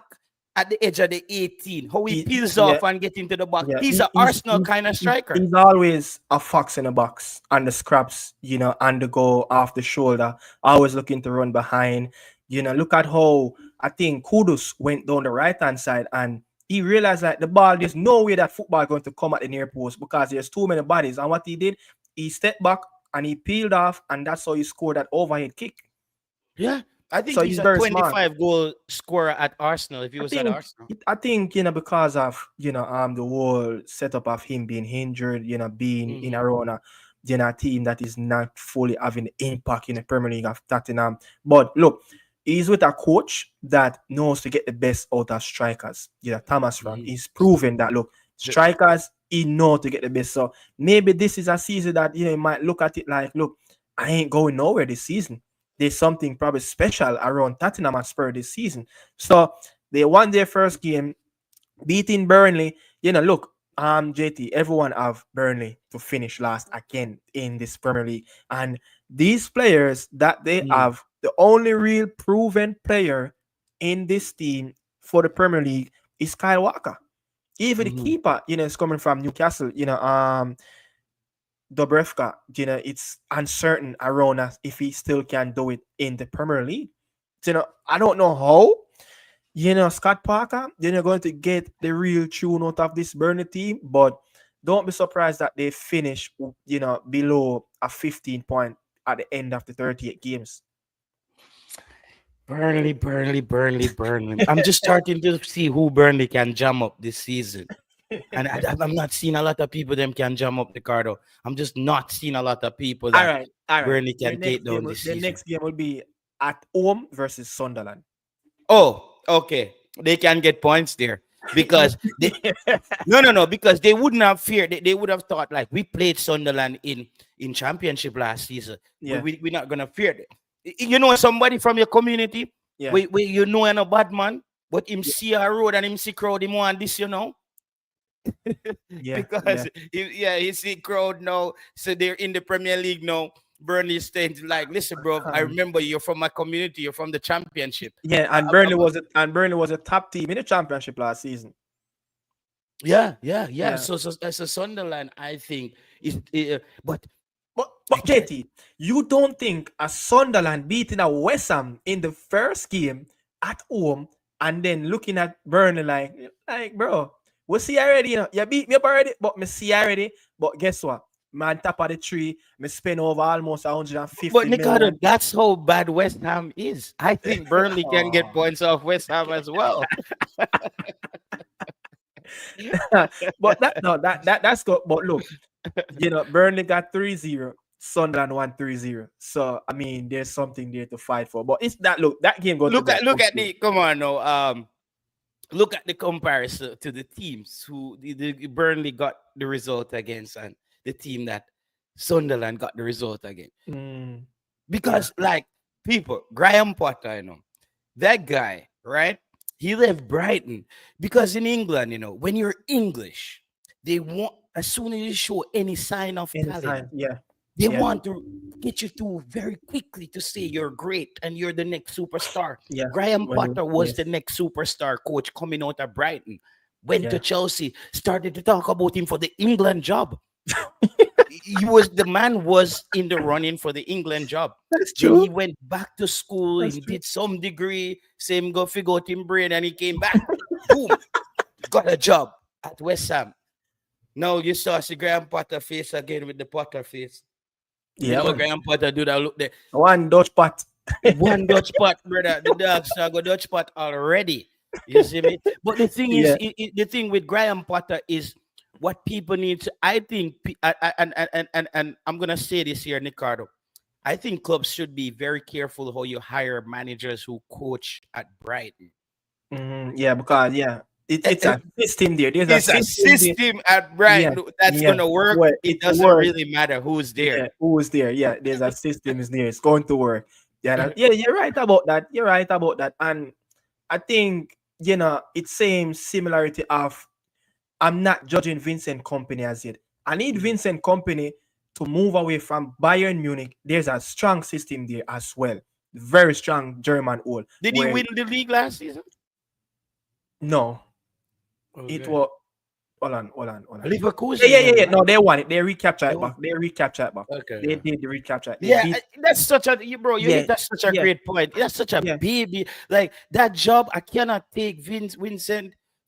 at the edge of the 18, how he peels Yeah. off and get into the box. Yeah, He's an Arsenal kind of striker. he's always a fox in the box and the scraps, and the go off the shoulder, always looking to run behind. Look at how I think Kudus went down the right hand side and he realized that the ball, there's no way that football going to come at the near post because there's too many bodies. And what he did, he stepped back and he peeled off, and that's how he scored that overhead kick. Yeah, I think So he's he's a very smart. 25 goal scorer at Arsenal if he I was at think Arsenal. I think because of the whole setup of him being injured, being in Mhm. around a team that is not fully having the impact in the Premier League of Tottenham. But look, he's with a coach that knows to get the best out of strikers. Thomas Frank. Mhm. He's proven that look, The- strikers he know to get the best. So maybe this is a season that you might look at it like, look, I ain't going nowhere this season. There's something probably special around Tottenham and Spurs this season. So they won their first game, beating Burnley. Look, JT, everyone have Burnley to finish last again in this Premier League. And these players that they Mhm. have, the only real proven player in this team for the Premier League is Kyle Walker. Even the Mhm. keeper, is coming from Newcastle, Dobrevka, it's uncertain around us if he still can do it in the Premier League. I don't know how. Scott Parker, going to get the real tune out of this Burnley team, but don't be surprised that they finish, below a 15 point at the end of the 38 games. Burnley, Burnley, Burnley, Burnley. I'm just starting to see who Burnley can jam up this season. And I'm not seeing a lot of people them can jam up the card. I'm just not seeing a lot of people All that right, all right. Burnley can take down this The season. next game will be at home versus Sunderland. Oh, okay. They can get points there because they no, because they wouldn't have feared. They would have thought like we played Sunderland in championship last season. Yeah, We're not gonna fear it. You know somebody from your community, yeah, we you know and a bad man, but him see a road and him see crowd him want this, yeah, yeah. because he see crowd now, so they're in the Premier League now. Burnley staying like, listen, bro. I Um, remember you're from my community. You're from the championship. yeah, I, and Burnley was a top team in the championship last season. Yeah. Yeah. So as a Sunderland, I think is, but But JT, you don't think a Sunderland beating a West Ham in the first game at home and then looking at Burnley like bro, we see already, you beat me up already, but me see already. But guess what? Man, top of the tree, me spend over almost 150 Nicardo, million. that's how bad West Ham is. I think Burnley can get Oh. points off West Ham as well. But that's good. But look, Burnley got 3-0. Sunderland won 3-0. So I mean, there's something there to fight for. But it's that look, that game going to be a Look good at game. the come on now. Look at the comparison to the teams who the Burnley got the result against and the team that Sunderland got the result against. Mm, yeah, Because like people, Graham Potter, that guy, right? He left Brighton because in England, when you're English, they want as soon as you show any sign of talent, anytime. Yeah, they yeah, want to get you through very quickly to say you're great and you're the next superstar. yeah. Graham Potter was the Yes, next superstar coach coming out of Brighton, went to yeah. Chelsea, started to talk about him for the England job. The man was in the running for the England job. That's Then he true. went back to school, That's he true. did some degree, same go figure out in brain, and he came back. Boom, got a job at West Ham. Now you saw see Graham Potter face again with the Potter face. You Yeah, know, man. Graham Potter do that look there. One Dutch pot. One Dutch pot, brother. The dogs have got Dutch pot already. You see me? But the thing is, Yeah. the thing with Graham Potter is what people need to. I think, and I'm gonna say this here, Ricardo. I think clubs should be very careful how you hire managers who coach at Brighton. Yeah, because it's a system there. There's a It's a system there. system at Yeah, Brighton that's yeah. gonna work. Well, It it's doesn't work. really matter who's there. Yeah, who is there? Yeah, there's a system is there. It's going to work. Yeah, yeah, you're right about that. You're right about that. And I think it's same similarity of I'm not judging Vincent Company as yet. I need Mhm. Vincent Company to move away from Bayern Munich. There's a strong system there as well. Very strong German old. Did he Where win the league last season? no, it Okay. was hold on. Yeah, Leverkusen yeah, yeah, won, yeah. right? No, they won it. They recapture They it won. back. They recapture it back. Okay. They Yeah. did the recapture. They Yeah, beat. that's such a bro. You Yeah, hit that's such a yeah, great point. That's such a yeah. baby. Like that job, I cannot take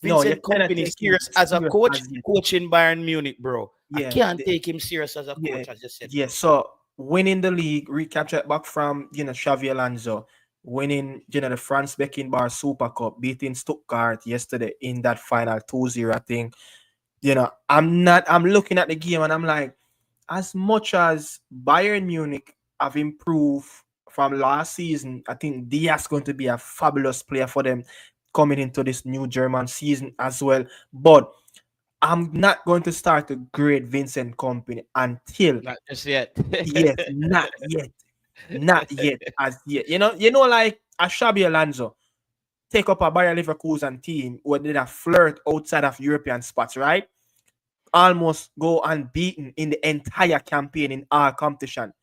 No, you Vincent cannot Company take him serious as a serious coach, as yet. coaching Bayern Munich, bro. I Yeah, can't take him serious as a yeah, coach, as you said, yeah. bro. So winning the league, recapture it back from Xavi Alonso, winning the France Beckenbauer Super Cup, beating Stuttgart yesterday in that final 2-0. I think I'm looking at the game and I'm like, as much as Bayern Munich have improved from last season, I think Diaz going to be a fabulous player for them coming into this new German season as well. But I'm not going to start to grade Vincent Company until Not just yet. yes, not yet, not yet, as yet. Like a Shabby Alonso take up a Bayer Leverkusen team where they a flirt outside of European spots, right? Almost go unbeaten in the entire campaign in our competition.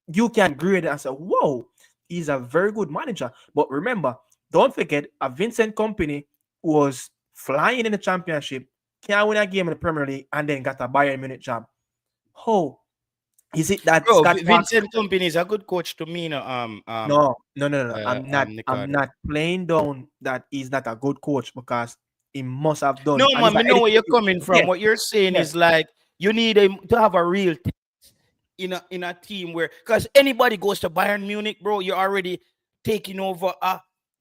You can grade it and say, whoa, he's a very good manager. But remember, don't forget, a Vincent Company was flying in the championship, can't win a game in the Premier League, and then got a Bayern Munich job. How is it that Bro, Scott Park? Vincent Company is a good coach to me, no, No, no, no, no. I'm not. I'm Ricardo. not playing down that he's not a good coach because he must have done. No, And man, he's an me know where you're educated. coming Yeah, from. What you're saying yeah, is like you need to have a real in a team where because anybody goes to Bayern Munich, bro, you're already taking over.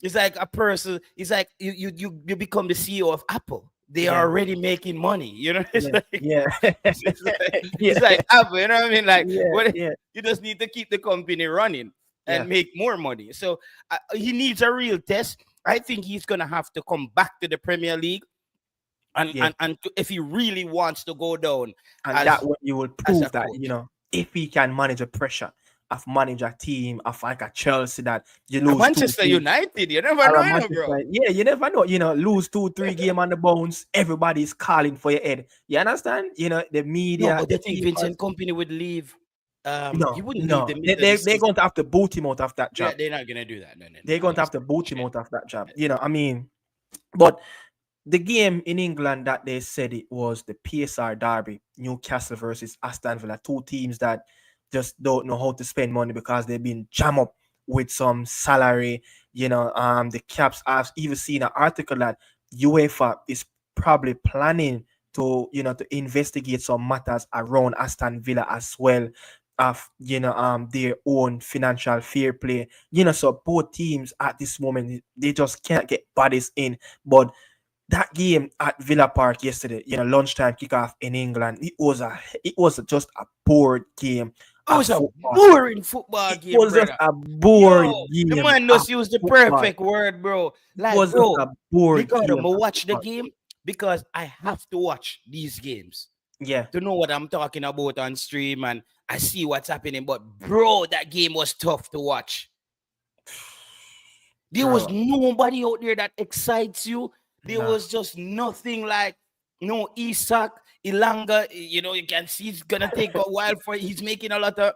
It's like a person. It's like you become the CEO of Apple. They are yeah, already making money. You know, it's yeah, like yeah, it's like yeah, it's like Apple. You know what I mean? Like yeah, what yeah, you just need to keep the company running yeah, and make more money. So he needs a real test. I think he's gonna have to come back to the Premier League yeah. if he really wants to go down And that as way you will as a prove that coach. if he can manage a pressure of manage a team of like a Chelsea that you lose two, Manchester three. United, you never Or know, a you know, bro. Manchester, yeah, you never know. Lose 2, 3 game on the bounce. Everybody's calling for your head. You understand? The No, media, but the they think papers. Vincent Company would leave. He No, wouldn't leave no. the They, middle of they, the they're season. going to have to boot him out of that Yeah, job. they're not gonna do that. No, no, no. They're I going to don't have see to that boot him shit. out of that job. I mean, but the game in England that they said it was the PSR derby, Newcastle versus Aston Villa, two teams that just don't know how to spend money because they've been jammed up with some salary. The caps. I've even seen an article that UEFA is probably planning to investigate some matters around Aston Villa as well of their own financial fair play. So both teams at this moment they just can't get bodies in. But that game at Villa Park yesterday, lunchtime kickoff in England, it was just a bored game It of was a football. boring football It game, was just brother. a bored Yo, the game man of just used the football. perfect word, bro. It Like, was just bro, a bored Ricardo, game I'm of watch the football. game because I have to watch these games Yeah, to know what I'm talking about on stream and I see what's happening. But bro, that game was tough to watch. There was bro. nobody out there that excites you. There Nah. was just nothing like no Isak, Ilanga. You can see he's gonna take a while for he's making a lot of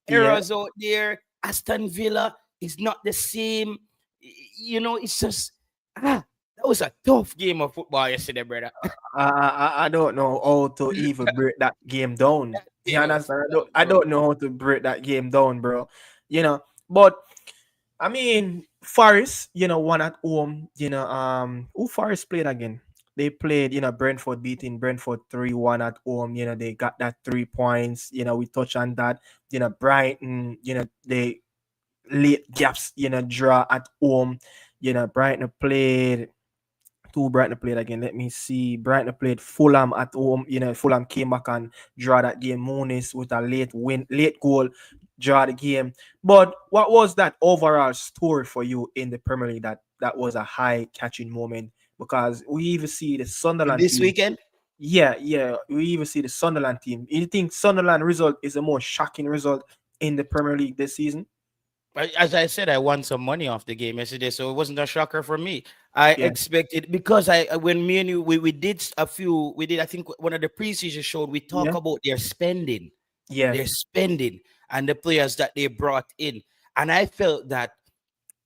Yeah. errors out there. Aston Villa is not the same. It's just that was a tough game of football yesterday, brother. I don't know how to even break that game down. That You game was understand? tough, I bro. don't know how to break that game down, bro. But I mean, Forest, won at home. Who Forest played again? They played, Brentford beating Brentford 3-1 at home. They got that 3 points. We touch on that. Brighton, they late gaps, draw at home. Brighton played Brighton played again. Let me see. Brighton played Fulham at home. Fulham came back and draw that game. Muniz with a late goal, draw the game. But what was that overall story for you in the Premier League that was a high catching moment? Because we even see the In Sunderland this team. weekend, Yeah, yeah. We even see the Sunderland team. You think Sunderland result is the most shocking result in the Premier League this season? As I said, I won some money off the game yesterday, so it wasn't a shocker for me. I Yeah, expected because when me and you we did a few we did I think one of the preseason showed we talk yeah, about yeah. their spending and the players that they brought in, and I felt that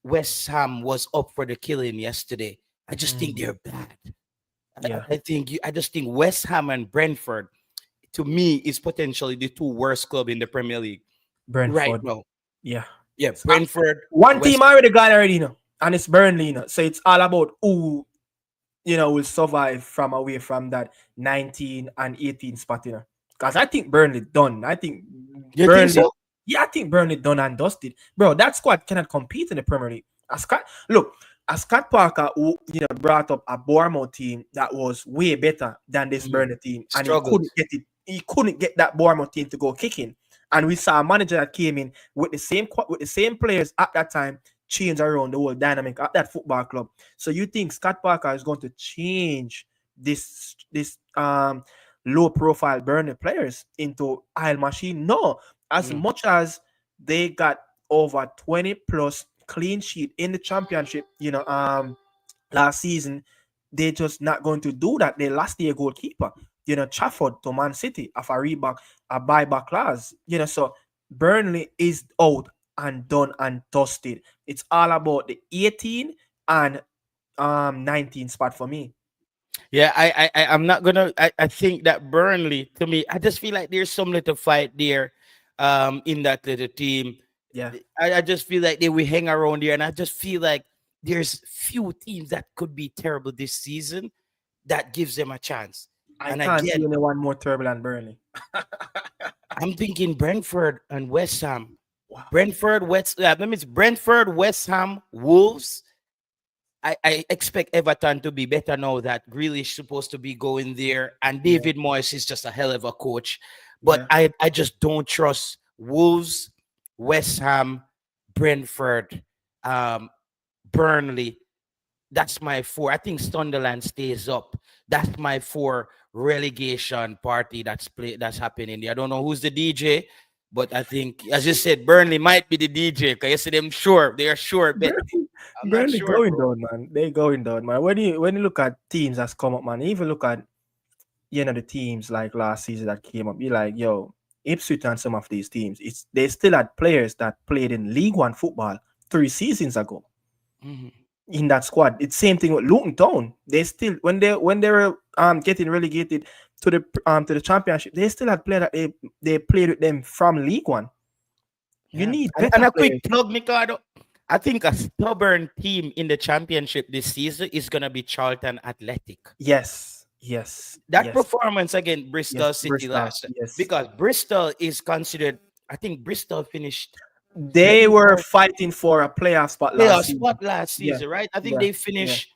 West Ham was up for the killing yesterday. I just think Mhm. they're bad. Yeah, I just think West Ham and Brentford to me is potentially the two worst club in the Premier League right Brentford. now. Yeah. Yeah, So, Brentford, one West. team I already got already, and it's Burnley, So it's all about who will survive from away from that 19 and 18 spot, Because I think Burnley done. I think You think Burnley, so? yeah, I think Burnley done and dusted. Bro, that squad cannot compete in the Premier League. Look, as Scott Parker, who, brought up a Bournemouth team that was way better than this Mhm. Burnley team, and he Struggled. couldn't get it. He couldn't get that Bournemouth team to go kicking. And we saw a manager that came in with the same players at that time, change around the whole dynamic at that football club. So you think Scott Parker is going to change this low profile Burnley players into Isle machine? No. As Mm. much as they got over 20 plus clean sheet in the championship, last season, they're just not going to do that. They lost their goalkeeper, Trafford to Man City of a buyback clause, so Burnley is out and done and dusted. It's all about the 18 and 19 spot for me. Yeah, I'm not gonna. I think that Burnley to me, I just feel like there's some little fight there, in that little team. Yeah, I just feel like they will hang around there, and I just feel like there's few teams that could be terrible this season that gives them a chance. I And can't see again, anyone more terrible than Burnley. I'm thinking Brentford and West Ham. Wow. That means Brentford, West Ham, Wolves. I expect Everton to be better now that Grealish supposed to be going there, and Yeah, David Moyes is just a hell of a coach. But yeah. I just don't trust Wolves, West Ham, Brentford, um, Burnley. That's my four. I think Sunderland stays up. That's my four relegation party that's happening there. I don't know who's the DJ, but I think, as you said, Burnley might be the DJ. Because you see them sure they are sure bet. I'm not Burnley sure, going bro. down, man. They going down, man. When you look at teams that's come up, man, even look at the teams like last season that came up, be like, yo, Ipswich and some of these teams, they still had players that played in League One football 3 seasons ago Mhm. in that squad. It's same thing with Luton Town. They still when they were getting relegated to the championship, they still had players that they played with them from League One. You Yeah. need And better a quick players. plug, Mikado. I think a stubborn team in the championship this season is gonna be Charlton Athletic. Yes, yes, That yes, performance against yes. Bristol City Bristol, last, yes. because Bristol is considered. I think Bristol finished They second were or fighting for a playoff spot last playoff season. spot last Yeah, season, right? I think yeah, they yeah, finished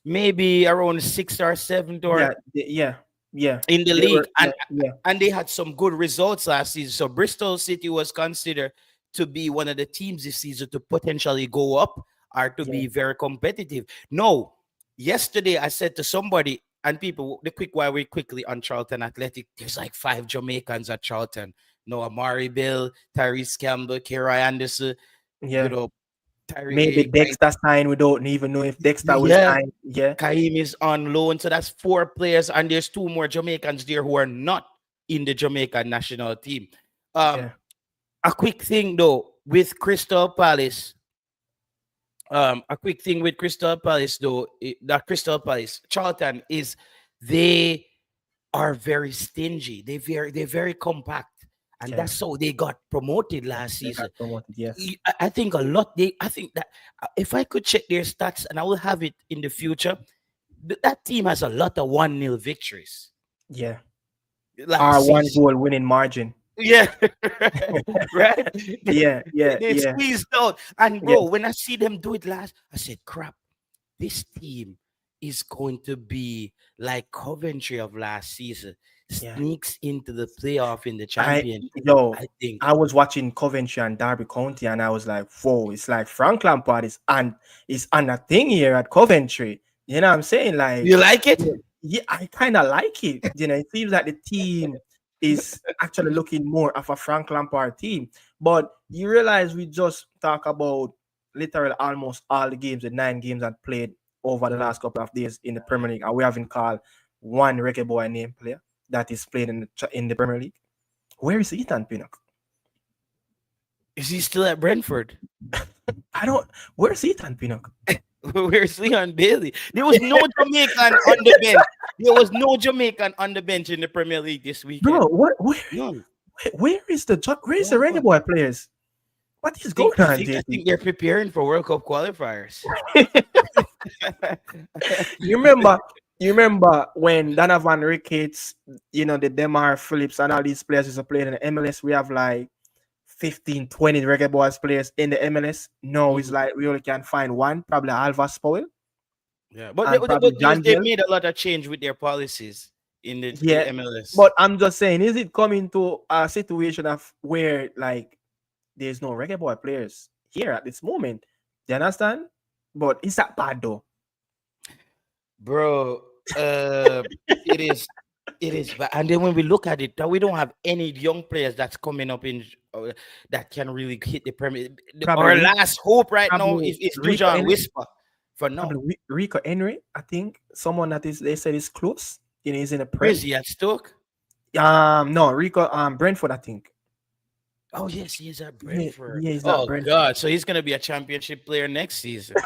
maybe around sixth or seventh yeah, or yeah, yeah. in the They were, league, yeah, yeah, and they had some good results last season. So Bristol City was considered to be one of the teams this season to potentially go up or to yeah, be very competitive. No, yesterday I said to somebody and people, the quick while we quickly on Charlton Athletic, there's like five Jamaicans at Charlton. No, Amari Bill, Tyrese Campbell, Kira Anderson, you yeah. know, Maybe Tyree, Dexter signed. We don't even know if Dexter will yeah, sign. Yeah, Kaim is on loan. So that's four players, and there's two more Jamaicans there who are not in the Jamaican national team. Um, yeah, a quick thing though with Crystal Palace. A quick thing with Crystal Palace though, that Crystal Palace, Charlton is they are very stingy. They're very compact, and yeah, that's how they got promoted yeah. last They got season. promoted. Yes. I think a lot. I think that if I could check their stats, and I will have it in the future, that team has a lot of 1-0 victories Yeah. Our last one season. goal winning margin. Yeah, right. Yeah, yeah, They yeah, squeezed out, and yeah, bro, when I see them do it last, I said, "Crap, this team is going to be like Coventry of last season, yeah. sneaks into the playoff in the I championship." yo, I think I was watching Coventry and Derby County, and I was like, whoa, it's like Frank Lampard is on a thing here at Coventry. You know what I'm saying? Like, you like it. yeah, yeah, I kind of like it. It seems like the team is actually looking more of a Frank Lampard team. But you realize we just talk about literally almost all the games, the 9 games that played over the last couple of days in the Premier League, and we haven't called one reggae boy name player that is played in the Premier League. Where is Ethan Pinnock? Is he still at Brentford? I don't. Where's Ethan Pinnock? Where's Leon Bailey? There was no Jamaican on the bench. There was no Jamaican on the bench in the Premier League this weekend. Bro, None. where is the No reggae one. boy players? What is going I on, think I JT? think they're preparing for World Cup qualifiers. You remember, you remember when Donovan Ricketts, the Demar Phillips and all these players is playing in the MLS. We have like 15, 20 reggae boys players in the MLS. No, it's Mm. like we only can find one, probably Alvas Powell Yeah, and probably John they've Gill. made a lot of change with their policies in the Yeah, MLS. but I'm just saying, is it coming to a situation of where like there's no reggae boy players here at this moment? Do you understand? But is that bad though? Bro, it is and then when we look at it, that we don't have any young players that's coming up in that can really hit the Premier. Probably Our last hope right now probably is Rico Dujan Henry. Whisper for now. Probably Rico Henry. I think someone that is they said is close. He's in the Where is Prem. he at Stoke? No, Rico Brentford, I think. Oh yes, he is at Yeah, Brentford. yeah, he's not Oh Brentford. God, so he's gonna be a championship player next season.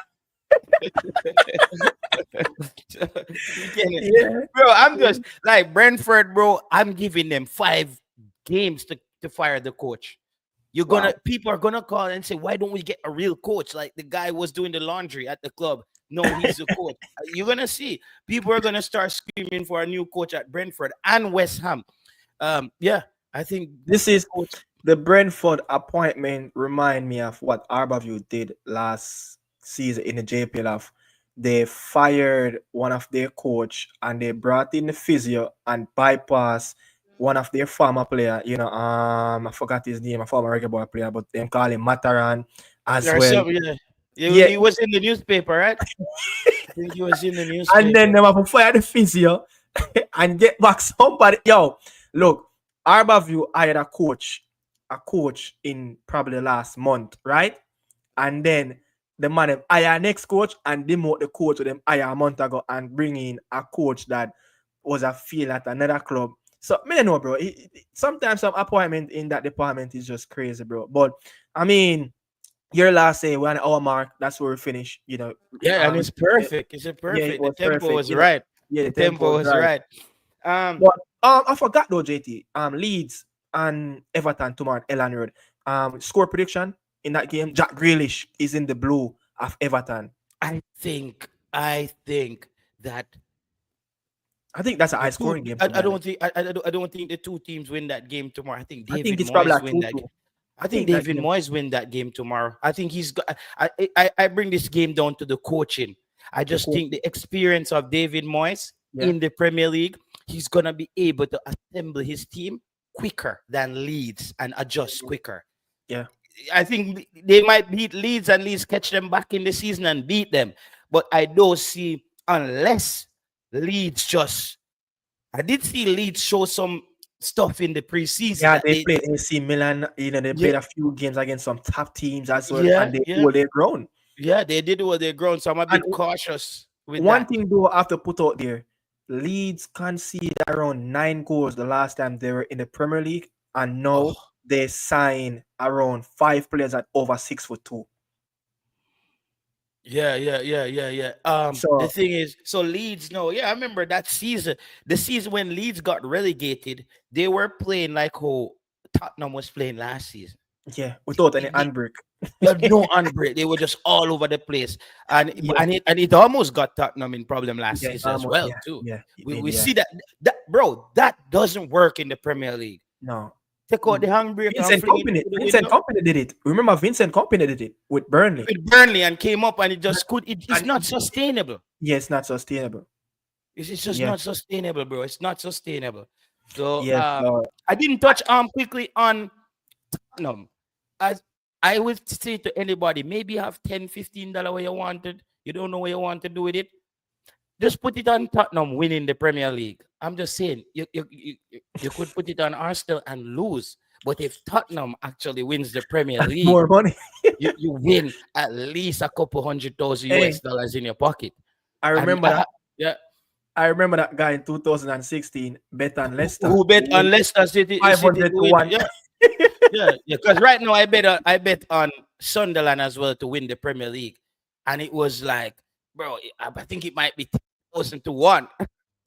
Yeah. Bro, I'm just like Brentford, bro. I'm giving them 5 games to fire the coach. Wow. People are gonna call and say, why don't we get a real coach? Like the guy was doing the laundry at the club. No, he's the coach. You're gonna see people are gonna start screaming for a new coach at Brentford and West Ham. Yeah, I think This the is coach. the Brentford appointment remind me of what Arborview did last season in the JPL. Of they fired one of their coach and they brought in the physio and bypass one of their former player. I forgot his name, a former reggae boy player, but them call him Mataran as Or well. some, yeah. Yeah, He was in the newspaper, right? I think he was in the and then newspaper. they have to fire the physio and get back somebody. Yo, look, Arborview hired a coach in probably the last month, right? And then the man them hire next coach and demote the coach to them hire a month ago and bring in a coach that was a field at another club. So me know, bro. Sometimes some appointment in that department is just crazy, bro. But I mean, your last say we're on our mark. That's where we finish. Yeah, and it's Yeah, perfect. It's a yeah, it perfect. The was tempo perfect. was right. Yeah, The the tempo tempo was was right. right. Um, But I forgot though, JT. Leeds and Everton tomorrow at Elland Road. Score prediction in that game. Jack Grealish is in the blue of Everton. I think that I think that's a the high two. scoring game to be I honest. don't think I don't think the two teams win that game tomorrow. I think I think David it's probably Moyes a win that. 2-2. I I think think that David game. Moyes win that game tomorrow. I think he's got. I bring this game down to the coaching. I The just coach. think the experience of David Moyes Yeah. in the Premier League, he's gonna be able to assemble his team quicker than Leeds and adjust quicker. Yeah. I think they might beat Leeds and Leeds catch them back in the season and beat them. But I don't see unless Leeds just. I did see Leeds show some stuff in the preseason Yeah, that they they. played AC Milan. They Yeah, played a few games against some top teams as well, yeah, and they yeah, hold their ground. yeah. They did what they're grown, so I'm a And bit cautious with one that. thing though, I have to put out there, Leeds conceded around 9 goals the last time they were in the Premier League, and now Oh, they sign around 5 players at over 6'2". yeah, yeah, yeah, yeah, yeah. The So thing is, so Leeds, no, yeah, I remember that season. The season when Leeds got relegated, they were playing like how Tottenham was playing last season. yeah, without any They, handbrake. no unbreak. They were just all over the place, Yeah, and it almost got Tottenham in problem last yeah, season as almost, well yeah, too. yeah, it We did, yeah. see that bro that doesn't work in the Premier League. No, Take out the handbrake and Vincent fling it Company, into the Vincent window Company did it. Remember, Vincent Company did it with Burnley. with Burnley and came up and it just could. It's And not sustainable. yeah, it's not sustainable. It's just Yeah, not sustainable, bro. It's not sustainable. So yes. I didn't touch quickly on Tottenham. As I would say to anybody, maybe you have $10, $15 where you wanted. You don't know what you want to do with it. Just put it on Tottenham winning the Premier League. I'm just saying you could put it on Arsenal and lose. But if Tottenham actually wins the Premier That's League, more money. you win at least a couple $100,000 Hey, US dollars in your pocket. I And remember that. yeah, I remember that guy in 2016 bet on Leicester who to bet on win Leicester City 500 to to win? 1. Yeah, yeah. Because right now I bet on Sunderland as well to win the Premier League, and it was like, bro, I think it might be 10,000 to 1.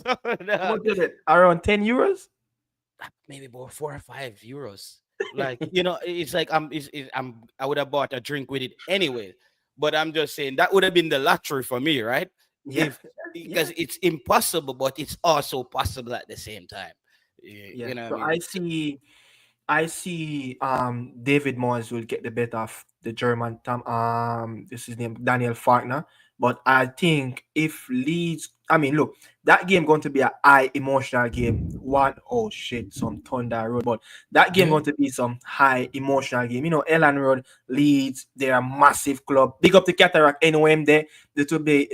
How much is it? Around 10 euros? Maybe about €4 or €5. Like, it's like I would have bought a drink with it anyway. But I'm just saying that would have been the lottery for me, right? Yeah. If Yeah. Because it's impossible, but it's also possible at the same time. Yeah. You know what I So mean? I see David Moyes will get the better of the German this is his name Daniel Farkner. But I think if Leeds, I mean, look, that game going to be a high emotional game. One, oh shit, some thunder road. But that game Yeah. going to be some high emotional game. Ellen Road, Leeds, they're a massive club. Big up the Cataract anyway. There will be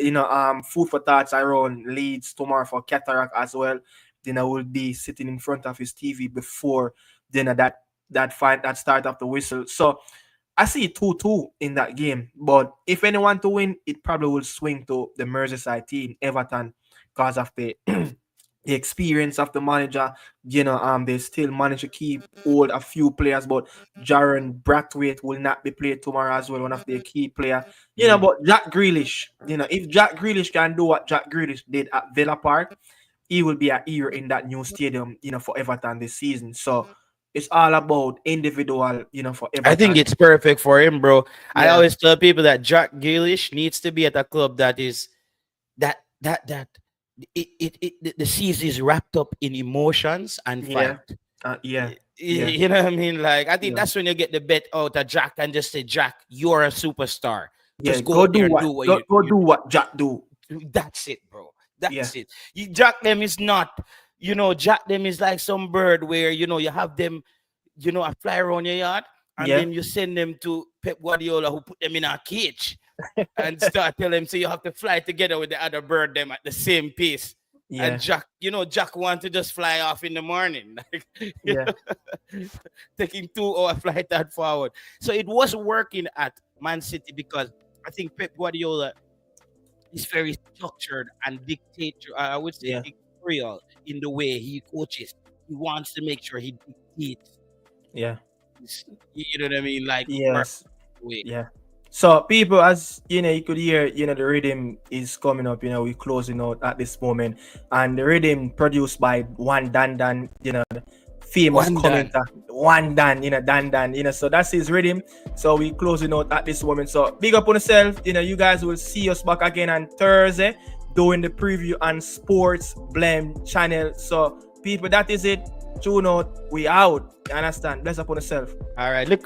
food for thoughts around Leeds tomorrow for Cataract as well. Then I will be sitting in front of his TV before dinner that start of the whistle. So I see 2-2 in that game. But if anyone to win, it probably will swing to the Merseyside team, Everton, because of the the experience of the manager. They still manage to keep hold a few players, but Jaron Brathwaite will not be played tomorrow as well, one of their key player. Mm. But Jack Grealish, if Jack Grealish can do what Jack Grealish did at Villa Park, he will be a hero in that new stadium, for Everton this season. So it's all about individual, for I think Everton. it's perfect for him, bro. I Yeah, always tell people that Jack Grealish needs to be at a club that is that the season is wrapped up in emotions and fight. yeah, yeah, yeah, You know what I mean? Like, I think yeah, that's when you get the bet out of Jack and just say, Jack, you're a superstar. yeah. Just go out there and do what Go do what Jack do. that's it, bro. Yeah, That's it. You Jack them is not, Jack them is like some bird where you have them, a fly around your yard, and yeah, then you send them to Pep Guardiola who put them in a cage and start telling them so you have to fly together with the other bird them at the same pace. And yeah, Jack want to just fly off in the morning, like yeah, taking 2 hour flight that forward. So it was working at Man City because I think Pep Guardiola is very structured and dictator. I would say yeah, dictatorial in the way he coaches. He wants to make sure he dictates. yeah. You know what I mean? Like work Yes, way. yeah. So people, as you could hear, the rhythm is coming up. We're closing out at this moment, and the rhythm produced by One Dandan, famous One done. commenter, One Dan, Dandan, so that's his rhythm. So we closing out at this moment. So big up on yourself. You guys will see us back again on Thursday doing the preview on Sports Blend channel. So people, that is it. Tune out. We out. You understand? Bless up on yourself. All right. Look